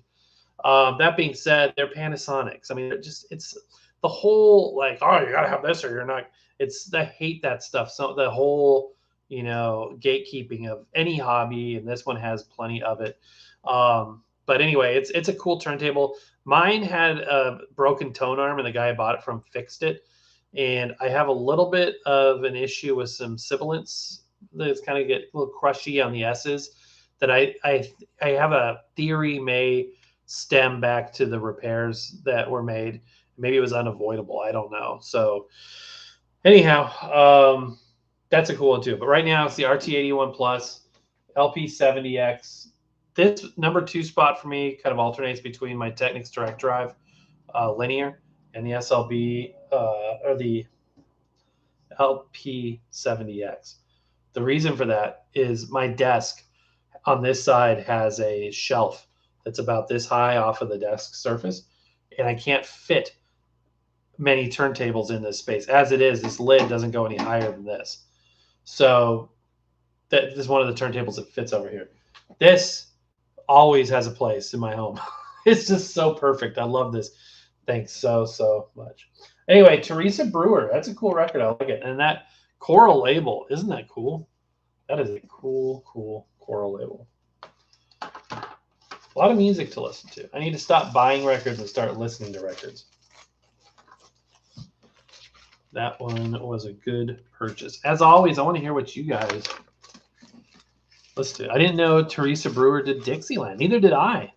That being said, they're Panasonics. I mean, it's the whole like, oh, you gotta have this or you're not. I hate that stuff. So the whole, gatekeeping of any hobby, and this one has plenty of it. But anyway, it's a cool turntable. Mine had a broken tone arm, and the guy I bought it from fixed it. And I have a little bit of an issue with some sibilants that's kind of get a little crushy on the S's that I have a theory may stem back to the repairs that were made. Maybe it was unavoidable. I don't know. So anyhow, that's a cool one too. But right now it's the RT81 Plus, LP70X. This number 2 spot for me kind of alternates between my Technics direct drive linear and the SLB or the LP70X. The reason for that is my desk on this side has a shelf that's about this high off of the desk surface, and I can't fit many turntables in this space. As it is, this lid doesn't go any higher than this. So this is one of the turntables that fits over here. This always has a place in my home. It's just so perfect. I love this. Thanks so much. Anyway, Teresa Brewer. That's a cool record. I like it. And that choral label, isn't that cool? That is a cool choral label. A lot of music to listen to. I need to stop buying records and start listening to records. That one was a good purchase. As always, I want to hear what you guys listen to. I didn't know Teresa Brewer did Dixieland. Neither did I.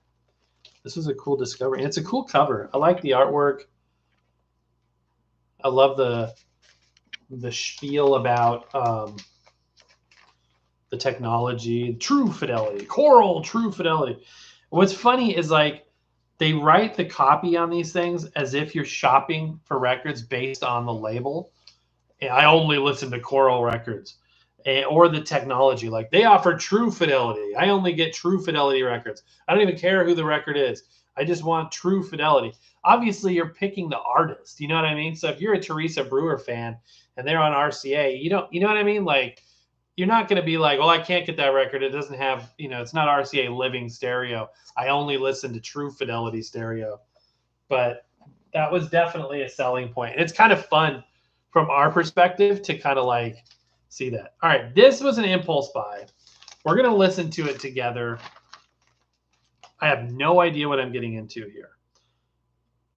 This was a cool discovery. And it's a cool cover. I like the artwork. I love the spiel about the technology, true fidelity, choral true fidelity. What's funny is like they write the copy on these things as if you're shopping for records based on the label. And I only listen to choral records or the technology. Like they offer true fidelity. I only get true fidelity records. I don't even care who the record is. I just want true fidelity. Obviously, you're picking the artist. You know what I mean? So if you're a Teresa Brewer fan and they're on RCA, you know what I mean? Like you're not going to be like, well, I can't get that record. It doesn't have, it's not RCA living stereo. I only listen to true fidelity stereo. But that was definitely a selling point. And it's kind of fun from our perspective to kind of like see that. All right, this was an impulse buy. We're going to listen to it together. I have no idea what I'm getting into here.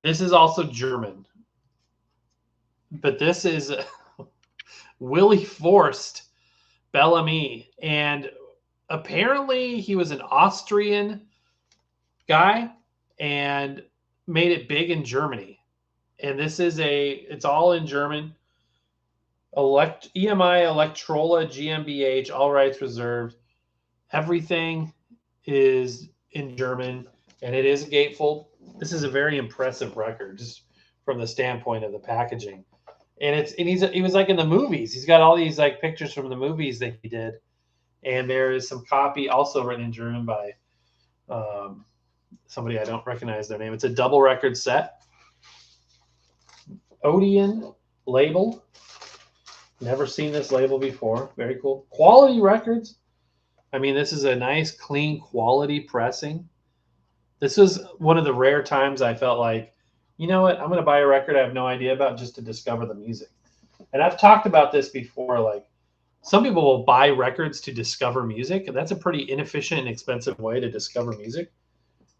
This is also German. But this is Willie Forst Bellamy. And apparently he was an Austrian guy and made it big in Germany. And this is it's all in German. EMI, Electrola, GmbH, all rights reserved. Everything is in German, and it is a gatefold. This is a very impressive record, just from the standpoint of the packaging. And he was like in the movies. He's got all these like pictures from the movies that he did, and there is some copy also written in German by somebody I don't recognize their name. It's a double record set, Odeon label. Never seen this label before. Very cool. Quality records. I mean, this is a nice, clean, quality pressing. This was one of the rare times I felt like, you know what? I'm going to buy a record I have no idea about just to discover the music. And I've talked about this before. Like, some people will buy records to discover music, and that's a pretty inefficient and expensive way to discover music.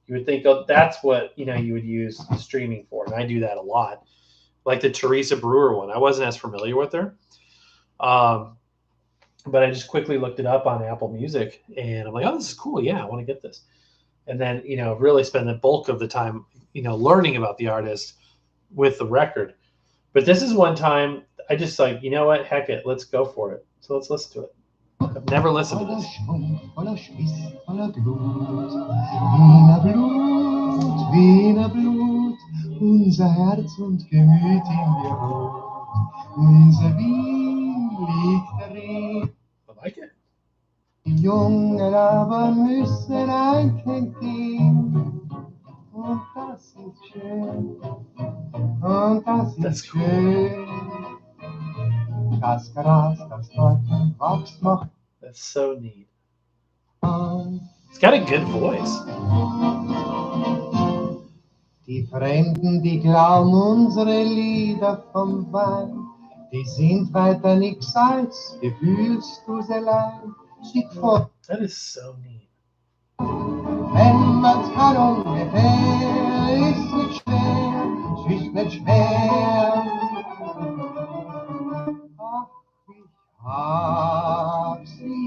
You would think, oh, that's what you would use streaming for, and I do that a lot. Like the Teresa Brewer one, I wasn't as familiar with her. But I just quickly looked it up on Apple Music, and I'm like, oh, this is cool. Yeah, I want to get this. And then, really spend the bulk of the time, learning about the artist with the record. But this is one time I just like, you know what? Heck it. Let's go for it. So let's listen to it. I've never listened to this. Wiener Blut, unser Herz und Gemüt in dir ruht. Unser Wien liegt darin. I like it. Die Jungen aber müssen ein Kind gehen. Und das ist schön. Und das ist schön. Das Gras, das dort wächst, macht. That's so neat. It's got a good voice. Die Fremden, die klauen unsere Lieder vom Wein, die sind weiter nix als Gefühlsduseleien. Schick vor. That is so neat. Wenn man's kann ungefähr, ist nicht schwer, ist nicht schwer. Ach,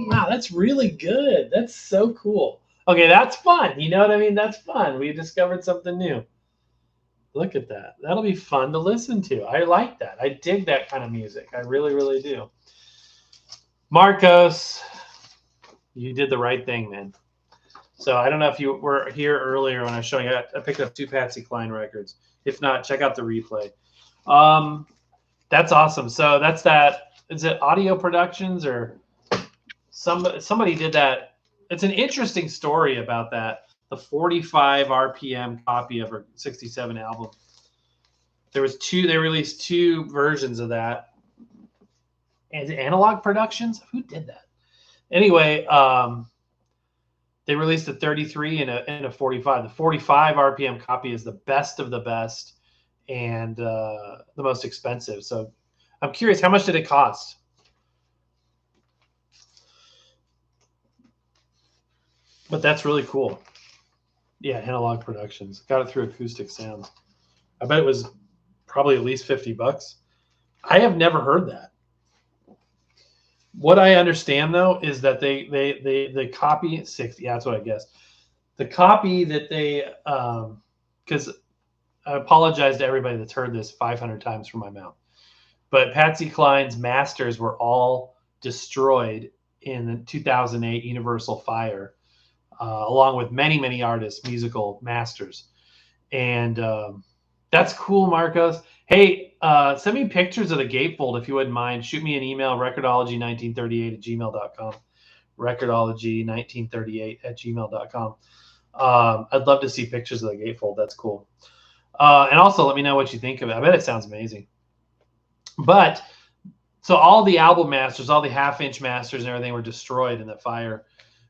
wow, that's really good. That's so cool. Okay, that's fun. You know what I mean? That's fun. We discovered something new. Look at that. That'll be fun to listen to. I like that. I dig that kind of music. I really, really do. Marcos, you did the right thing, man. So I don't know if you were here earlier when I was showing you. I picked up 2 Patsy Cline records. If not, check out the replay. That's awesome. So that's that. Is it Audio Productions or somebody did that? It's an interesting story about that. The 45 RPM copy of her 67 album. They released 2 versions of that. And Analog Productions? Who did that? Anyway, they released a 33 and a 45. The 45 RPM copy is the best of the best and the most expensive. So I'm curious, how much did it cost? But that's really cool. Yeah, Analog Productions. Got it through Acoustic Sounds. I bet it was probably at least $50. I have never heard that. What I understand though is that the copy 60. Yeah, that's what I guess. The copy that they because I apologize to everybody that's heard this 500 times from my mouth, but Patsy Cline's masters were all destroyed in the 2008 Universal Fire. Along with many, many artists' musical masters. And that's cool, Marcos. Hey, send me pictures of the gatefold if you wouldn't mind. Shoot me an email, recordology1938@gmail.com. Recordology1938@gmail.com. I'd love to see pictures of the gatefold. That's cool. And also let me know what you think of it. I bet it sounds amazing. But so all the album masters, all the half-inch masters and everything were destroyed in the fire,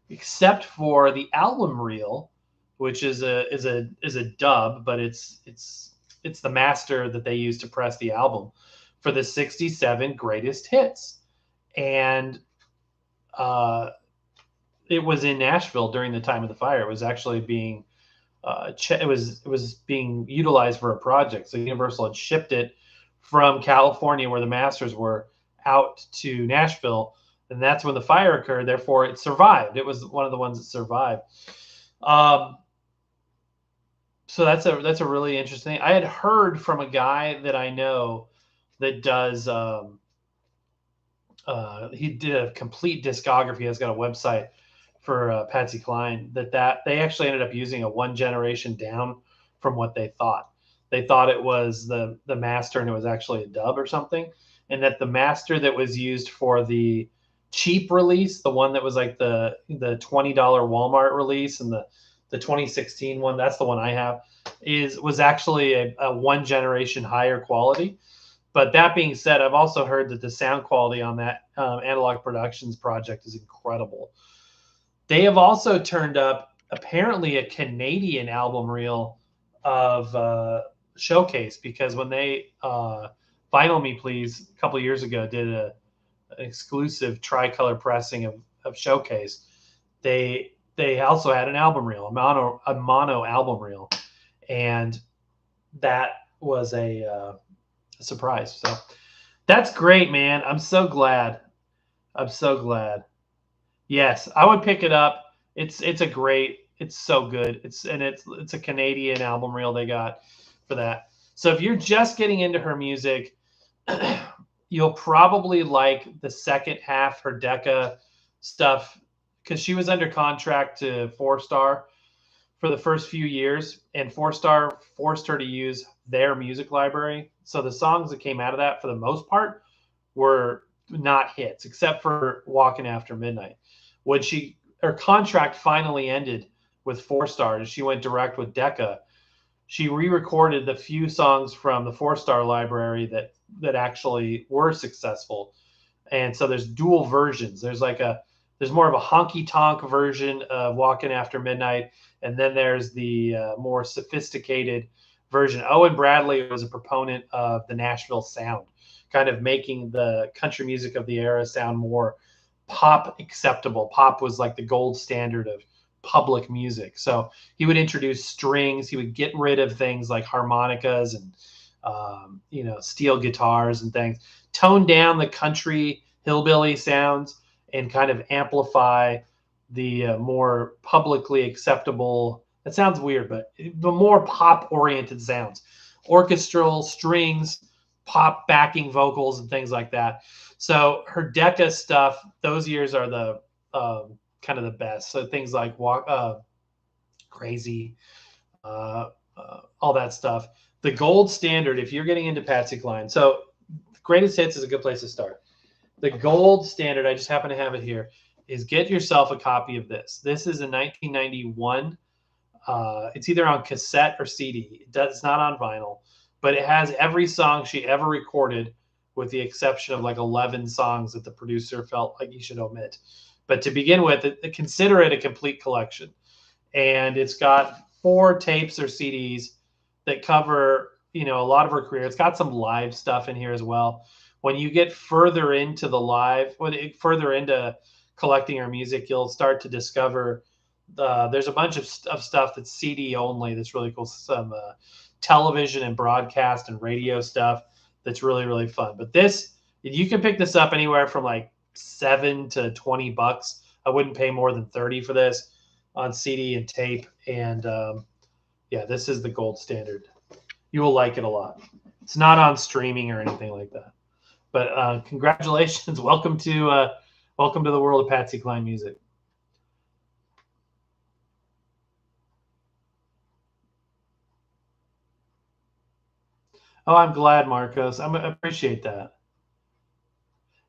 except for the album reel, which is a dub, but it's the master that they use to press the album for the 67 greatest hits. And it was in Nashville during the time of the fire. It was actually being it was being utilized for a project. So Universal had shipped it from California, where the masters were, out to Nashville, and that's when the fire occurred. Therefore, it survived. It was one of the ones that survived. So that's a really interesting. I had heard from a guy that I know that does. He did a complete discography. He's got a website for Patsy Cline that they actually ended up using a one generation down from what they thought. They thought it was the master and it was actually a dub or something, and that the master that was used for the cheap release, the one that was like the $20 Walmart release, and the 2016 one, that's the one I have, was actually a one generation higher quality. But that being said, I've also heard that the sound quality on that Analog Productions project is incredible. They have also turned up apparently a Canadian album reel of Showcase, because when they Vinyl Me Please a couple of years ago did an exclusive tricolor pressing of Showcase, they also had an album reel, a mono album reel, and that was a surprise. So that's great, man. I'm so glad. Yes, I would pick it up. It's so good. It's a Canadian album reel they got for that. So if you're just getting into her music, you'll probably like the second half, her Decca stuff, because she was under contract to 4-Star for the first few years, and 4-Star forced her to use their music library. So the songs that came out of that, for the most part, were not hits, except for Walking After Midnight. When her contract finally ended with 4-Star and she went direct with Decca, she re-recorded the few songs from the 4-Star library that actually were successful. And so there's dual versions. There's more of a honky tonk version of Walking After Midnight, and then there's the more sophisticated version. Owen Bradley was a proponent of the Nashville sound, kind of making the country music of the era sound more pop acceptable. Pop was like the gold standard of public music. So he would introduce strings. He would get rid of things like harmonicas and steel guitars and things, tone down the country hillbilly sounds, and kind of amplify the more publicly acceptable. That sounds weird, but the more pop-oriented sounds, orchestral strings, pop backing vocals, and things like that. So her Decca stuff, those years are the kind of the best. So things like Crazy, all that stuff. The gold standard, if you're getting into Patsy Cline, so Greatest Hits is a good place to start. The gold standard, I just happen to have it here, is get yourself a copy of this. This is a 1991. It's either on cassette or CD. It's not on vinyl, but it has every song she ever recorded, with the exception of like 11 songs that the producer felt like you should omit. But to begin with, consider it a complete collection. And it's got 4 tapes or CDs that cover, a lot of her career. It's got some live stuff in here as well. When you get further into further into collecting her music, you'll start to discover there's a bunch of stuff that's CD only that's really cool. Some television and broadcast and radio stuff that's really, really fun. But you can pick this up anywhere from like $7 to $20. I wouldn't pay more than $30 for this on CD and tape. And this is the gold standard. You will like it a lot. It's not on streaming or anything like that. But congratulations. Welcome to the world of Patsy Cline music. Oh, I'm glad, Marcos. I appreciate that.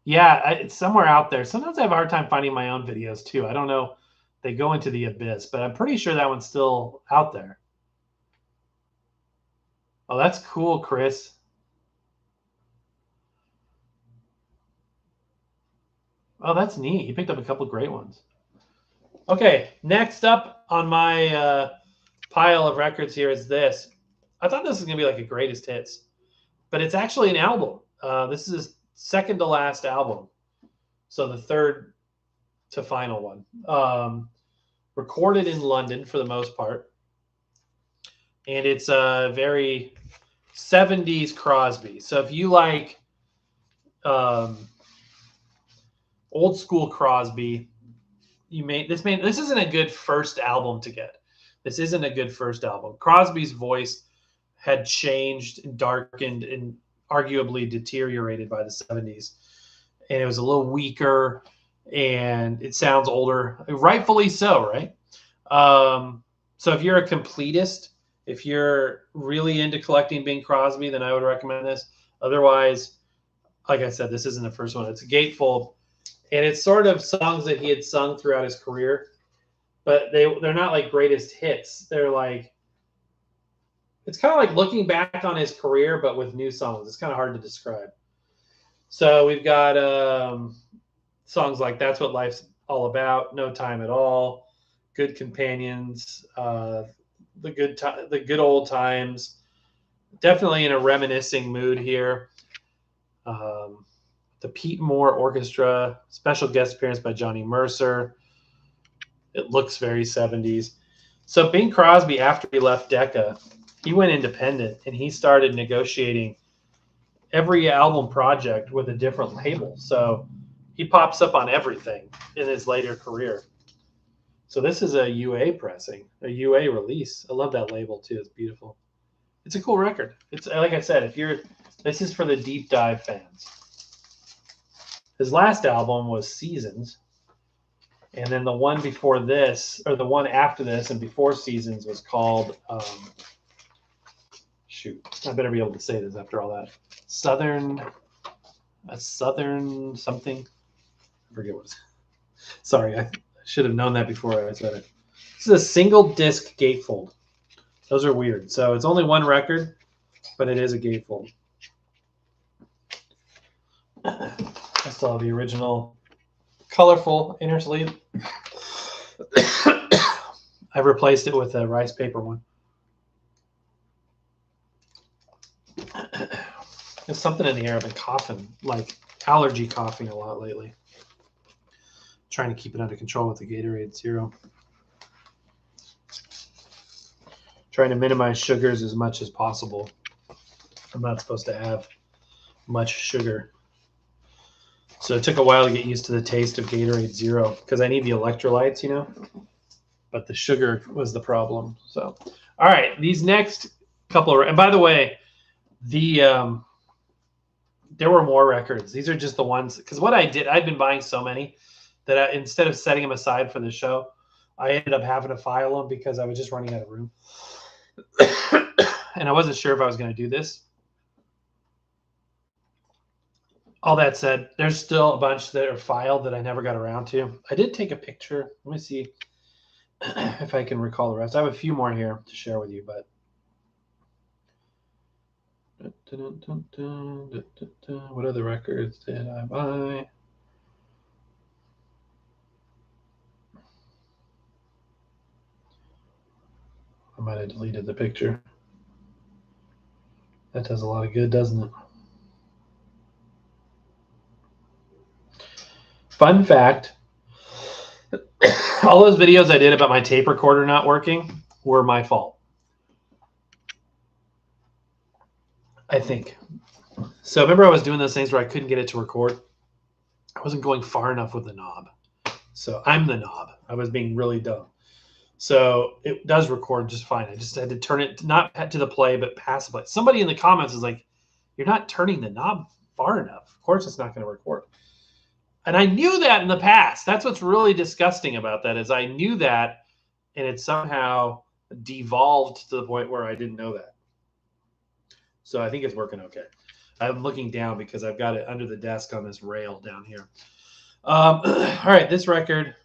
Yeah, it's somewhere out there. Sometimes I have a hard time finding my own videos too. I don't know. They go into the abyss, but I'm pretty sure that one's still out there. Oh, that's cool, Chris. Oh, that's neat. You picked up a couple great ones. Okay, next up on my pile of records here is this. I thought this was going to be like a greatest hits, but it's actually an album. This is his second to last album. So the third to final one. Recorded in London for the most part. And it's a very 70s Crosby. So if you like old school Crosby, this isn't a good first album to get. This isn't a good first album. Crosby's voice had changed and darkened and arguably deteriorated by the 70s. And it was a little weaker and it sounds older, rightfully so, right? So if you're a completist, if you're really into collecting Bing Crosby, then I would recommend this. Otherwise, like I said, this isn't the first one. It's a gatefold. And it's sort of songs that he had sung throughout his career, but they're not like greatest hits. They're like, it's kind of like looking back on his career, but with new songs. It's kind of hard to describe. So we've got songs like That's What Life's All About, No Time at All, Good Companions, the good old times. Definitely in a reminiscing mood here. The Pete Moore Orchestra, special guest appearance by Johnny Mercer. It looks very 70s. So Bing Crosby, after he left Decca, he went independent and he started negotiating every album project with a different label. So he pops up on everything in his later career. So this is a UA pressing, a UA release. I love that label too. It's beautiful. It's a cool record. It's like I said, this is for the deep dive fans. His last album was Seasons. And then the one before this, or the one after this and before Seasons was called, shoot, I better be able to say this after all that. Southern something. I forget what it was. Sorry, I should have known that before I said it. This is a single disc gatefold. Those are weird. So it's only one record, but it is a gatefold. I still have the original colorful inner sleeve. I've replaced it with a rice paper one. There's something in the air. I've been coughing, like allergy coughing a lot lately. Trying to keep it under control with the Gatorade Zero. Trying to minimize sugars as much as possible. I'm not supposed to have much sugar. So it took a while to get used to the taste of Gatorade Zero because I need the electrolytes, you know, but the sugar was the problem. So, all right, these next couple of, and by the way, there were more records. These are just the ones, because what I did, I'd been buying so many that instead of setting them aside for the show, I ended up having to file them because I was just running out of room. And I wasn't sure if I was going to do this. All that said, there's still a bunch that are filed that I never got around to. I did take a picture. Let me see if I can recall the rest. I have a few more here to share with you, but what other records did I buy? I might have deleted the picture. That does a lot of good, doesn't it? Fun fact, all those videos I did about my tape recorder not working were my fault. I think. So remember I was doing those things where I couldn't get it to record? I wasn't going far enough with the knob. So I'm the knob. I was being really dumb. So it does record just fine. I just had to turn it, not to the play, but past the play. Somebody in the comments is like, you're not turning the knob far enough. Of course it's not going to record. And I knew that in the past. That's what's really disgusting about that is I knew that, and it somehow devolved to the point where I didn't know that. So I think it's working okay. I'm looking down because I've got it under the desk on this rail down here. All right, this record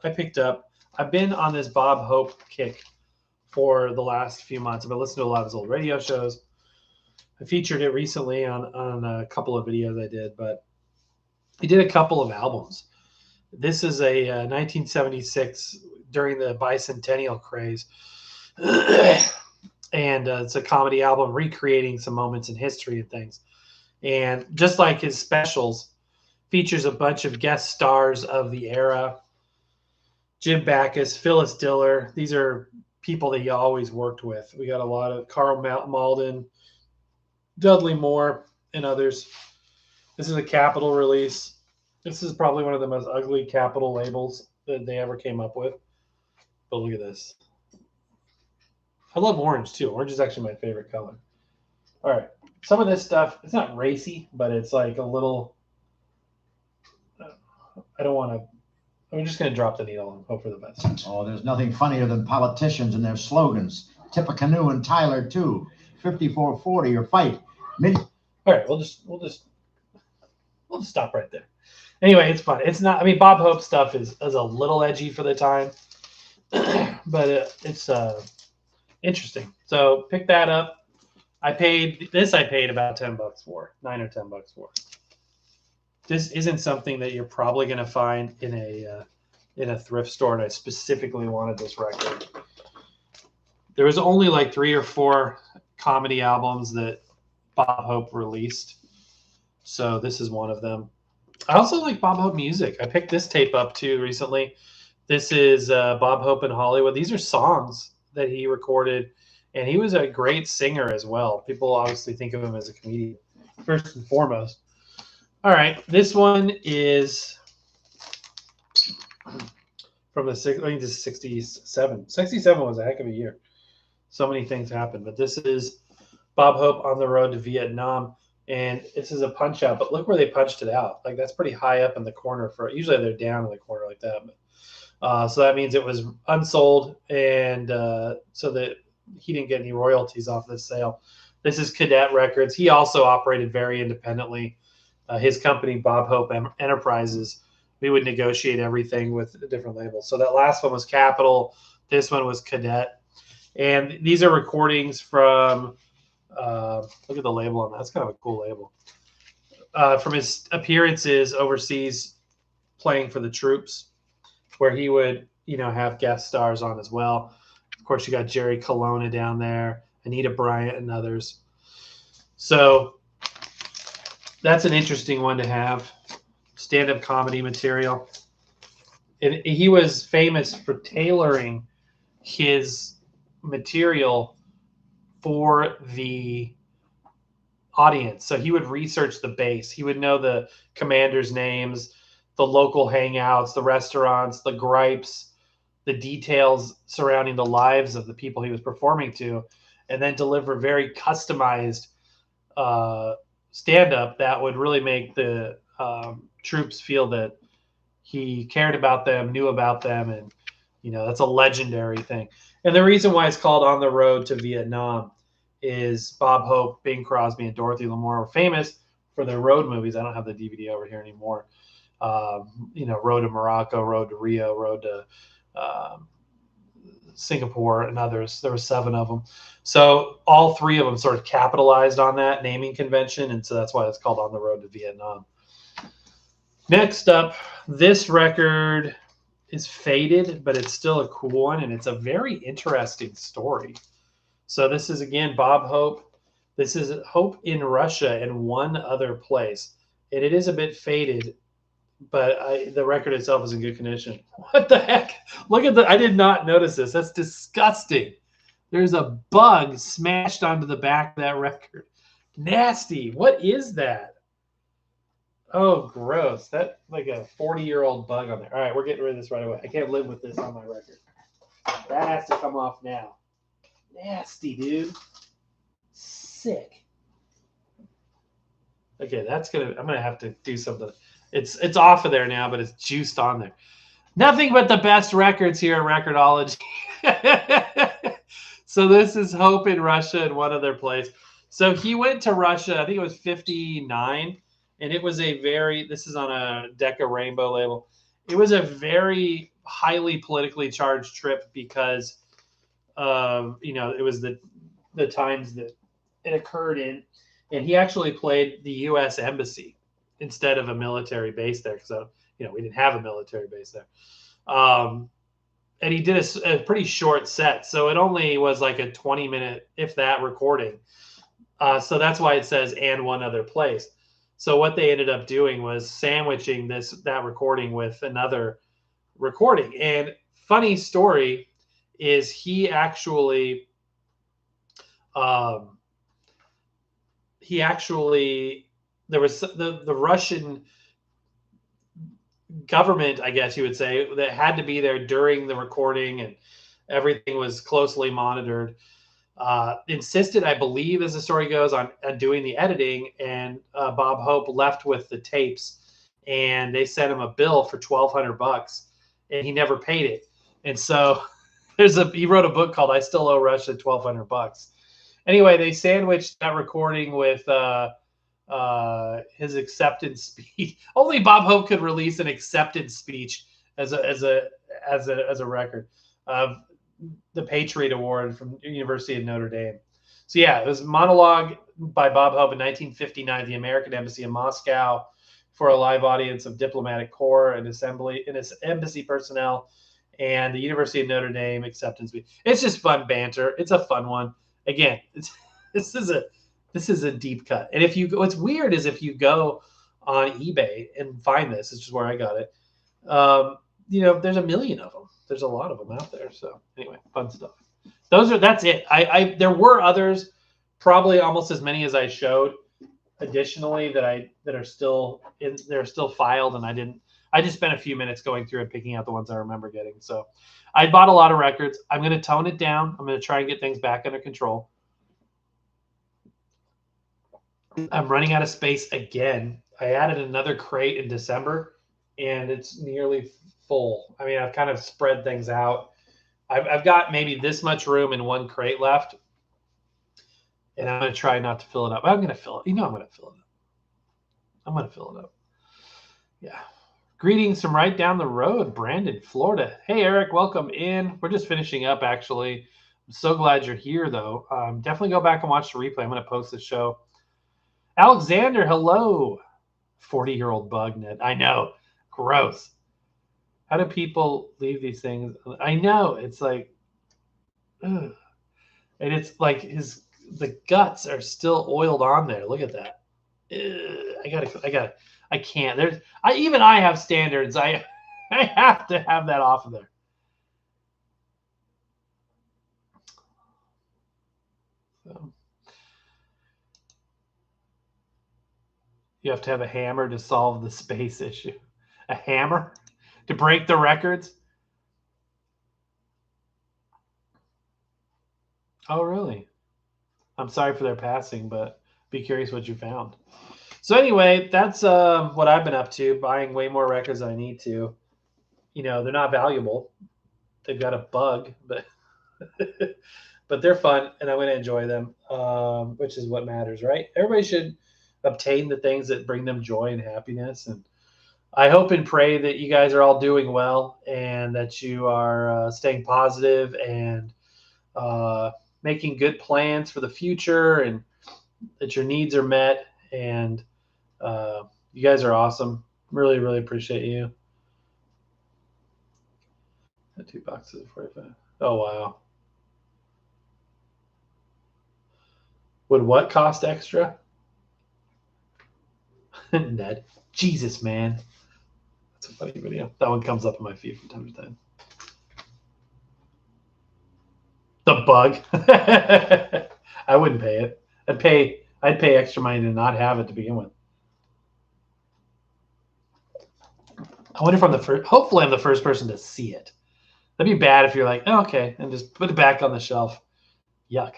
I picked up. I've been on this Bob Hope kick for the last few months. I've been listening to a lot of his old radio shows. I featured it recently on a couple of videos I did, but he did a couple of albums. This is a 1976 during the bicentennial craze. And it's a comedy album recreating some moments in history and things. And just like his specials, features a bunch of guest stars of the era. Jim Backus, Phyllis Diller. These are people that you always worked with. We got a lot of Carl Malden, Dudley Moore, and others. This is a Capitol release. This is probably one of the most ugly Capitol labels that they ever came up with. But look at this. I love orange too. Orange is actually my favorite color. All right. Some of this stuff, it's not racy, but it's like a little, I don't want to, I'm just going to drop the needle and hope for the best. Oh, there's nothing funnier than politicians and their slogans. Tip a canoe and Tyler too. 5440 or fight. All right. We'll just stop right there. Anyway, it's fun. It's not, I mean, Bob Hope stuff is a little edgy for the time, but it's interesting. So pick that up. I paid about $10 for, $9 or $10 for. This isn't something that you're probably going to find in a thrift store, and I specifically wanted this record. There was only like 3 or 4 comedy albums that Bob Hope released, so this is one of them. I also like Bob Hope music. I picked this tape up too recently. This is Bob Hope in Hollywood. These are songs that he recorded, and he was a great singer as well. People obviously think of him as a comedian, first and foremost. All right, this one is from I think this is 67. 67 was a heck of a year. So many things happened, but this is Bob Hope on the road to Vietnam, and this is a punch out. But look where they punched it out. Like that's pretty high up in the corner. Usually they're down in the corner like that. But, so that means it was unsold, and so that he didn't get any royalties off this sale. This is Cadet Records. He also operated very independently. His company, Bob Hope Enterprises, we would negotiate everything with different labels. So that last one was Capitol. This one was Cadet. And these are recordings from, look at the label on that. That's kind of a cool label. From his appearances overseas playing for the troops, where he would, have guest stars on as well. Of course, you got Jerry Colonna down there, Anita Bryant, and others. So that's an interesting one to have. Stand-up comedy material. And he was famous for tailoring his material for the audience. So he would research the base. He would know the commanders' names, the local hangouts, the restaurants, the gripes, the details surrounding the lives of the people he was performing to, and then deliver very customized stand-up that would really make the troops feel that he cared about them, knew about them, and that's a legendary thing. And the reason why it's called On the Road to Vietnam is Bob Hope, Bing Crosby, and Dorothy Lamour were famous for their road movies. I don't have the DVD over here anymore. Road to Morocco, Road to Rio, Road to Singapore, and others. There were 7 of them. So all 3 of them sort of capitalized on that naming convention, and so that's why it's called On the Road to Vietnam. Next up, this record is faded, but it's still a cool one, and it's a very interesting story. So this is, again, Bob Hope. This is Hope in Russia and one other place. And it is a bit faded, but the record itself is in good condition. What the heck? Look at I did not notice this. That's disgusting. There's a bug smashed onto the back of that record. Nasty. What is that? Oh, gross. That's like a 40-year-old bug on there. All right, we're getting rid of this right away. I can't live with this on my record. That has to come off now. Nasty, dude. Sick. Okay, I'm gonna have to do something. It's off of there now, but it's juiced on there. Nothing but the best records here at Record-ology. So this is Hope in Russia and one other place. So he went to Russia, I think it was 59, and it was this is on a Decca Rainbow label. It was a very highly politically charged trip because it was the times that it occurred in, and he actually played the U.S. Embassy instead of a military base there because we didn't have a military base there. And he did a pretty short set, so it only was like a 20-minute, if that, recording. So that's why it says "and one other place." So what they ended up doing was sandwiching that recording with another recording. And funny story is he actually there was the Russian government, I guess you would say, that had to be there during the recording, and everything was closely monitored. Insisted, I believe, as the story goes, on doing the editing, and Bob Hope left with the tapes, and they sent him a bill for $1,200, and he never paid it. And so he wrote a book called "I Still Owe Russia $1,200." Anyway, they sandwiched that recording with his acceptance speech. Only Bob Hope could release an acceptance speech as a record. The Patriot Award from University of Notre Dame. So yeah, it was a monologue by Bob Hope in 1959, the American Embassy in Moscow, for a live audience of diplomatic corps and embassy personnel, and the University of Notre Dame acceptance speech. It's just fun banter. It's a fun one. Again, this is a deep cut. And what's weird is if you go on eBay and find this, is just where I got it. There's a million of them. There's a lot of them out there. So anyway, fun stuff. That's it. There were others, probably almost as many as I showed additionally that are still filed, and I just spent a few minutes going through and picking out the ones I remember getting. So I bought a lot of records. I'm going to tone it down. I'm going to try and get things back under control. I'm running out of space again. I added another crate in December, and it's nearly full. I mean, I've kind of spread things out. I've got maybe this much room in one crate left, and I'm going to try not to fill it up. I'm going to fill it. I'm going to fill it up. I'm going to fill it up. Yeah. Greetings from right down the road, Brandon, Florida. Hey, Eric, welcome in. We're just finishing up, actually. I'm so glad you're here, though. Definitely go back and watch the replay. I'm going to post the show. Alexander, hello. 40-year-old bug net. I know. Gross. How do people leave these things? I know. It's like, ugh. And it's like the guts are still oiled on there. Look at that. I can't. I have standards. I have to have that off of there. So. You have to have a hammer to solve the space issue. A hammer to break the records? Oh, really? I'm sorry for their passing, but be curious what you found. So anyway, that's what I've been up to, buying way more records than I need to. They're not valuable. They've got a bug, but but they're fun, and I'm going to enjoy them, which is what matters, right? Everybody should obtain the things that bring them joy and happiness. And I hope and pray that you guys are all doing well, and that you are staying positive and making good plans for the future, and that your needs are met. And you guys are awesome. Really, really appreciate you. 2 boxes of 45. Oh, wow. Would what cost extra? Ned. Jesus, man. That's a funny video. That one comes up in my feed from time to time. The bug. I wouldn't pay it. I'd pay extra money to not have it to begin with. I wonder if I'm the first. Hopefully, I'm the first person to see it. That'd be bad if you're like, oh, okay, and just put it back on the shelf. Yuck.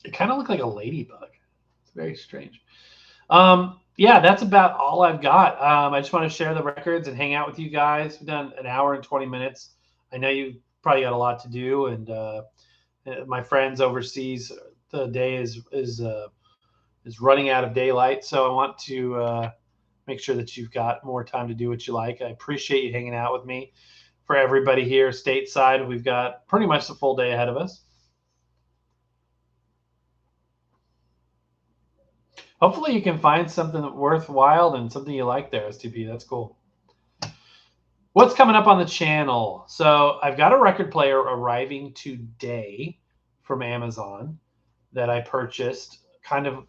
It kind of looked like a ladybug. It's very strange. Yeah, that's about all I've got. I just want to share the records and hang out with you guys. We've done an hour and 20 minutes. I know you've probably got a lot to do, and my friends overseas the day is running out of daylight, so I want to make sure that you've got more time to do what you like. I appreciate you hanging out with me. For everybody here stateside, we've got pretty much the full day ahead of us. Hopefully you can find something worthwhile and something you like there, STP. That's cool. What's coming up on the channel? So I've got a record player arriving today from Amazon that I purchased kind of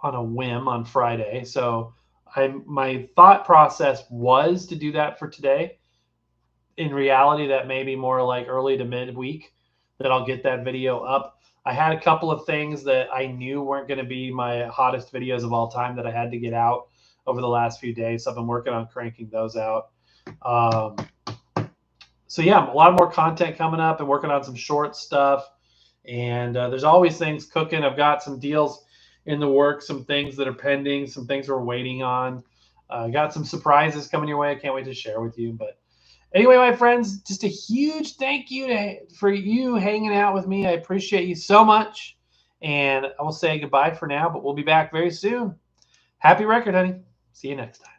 on a whim on Friday. So my thought process was to do that for today. In reality, that may be more like early to midweek that I'll get that video up. I had a couple of things that I knew weren't going to be my hottest videos of all time that I had to get out over the last few days. So I've been working on cranking those out. So yeah, a lot more content coming up and working on some short stuff. And there's always things cooking. I've got some deals in the works, some things that are pending, some things we're waiting on. Got some surprises coming your way. I can't wait to share with you. But anyway, my friends, just a huge thank you for you hanging out with me. I appreciate you so much. And I will say goodbye for now, but we'll be back very soon. Happy record, honey. See you next time.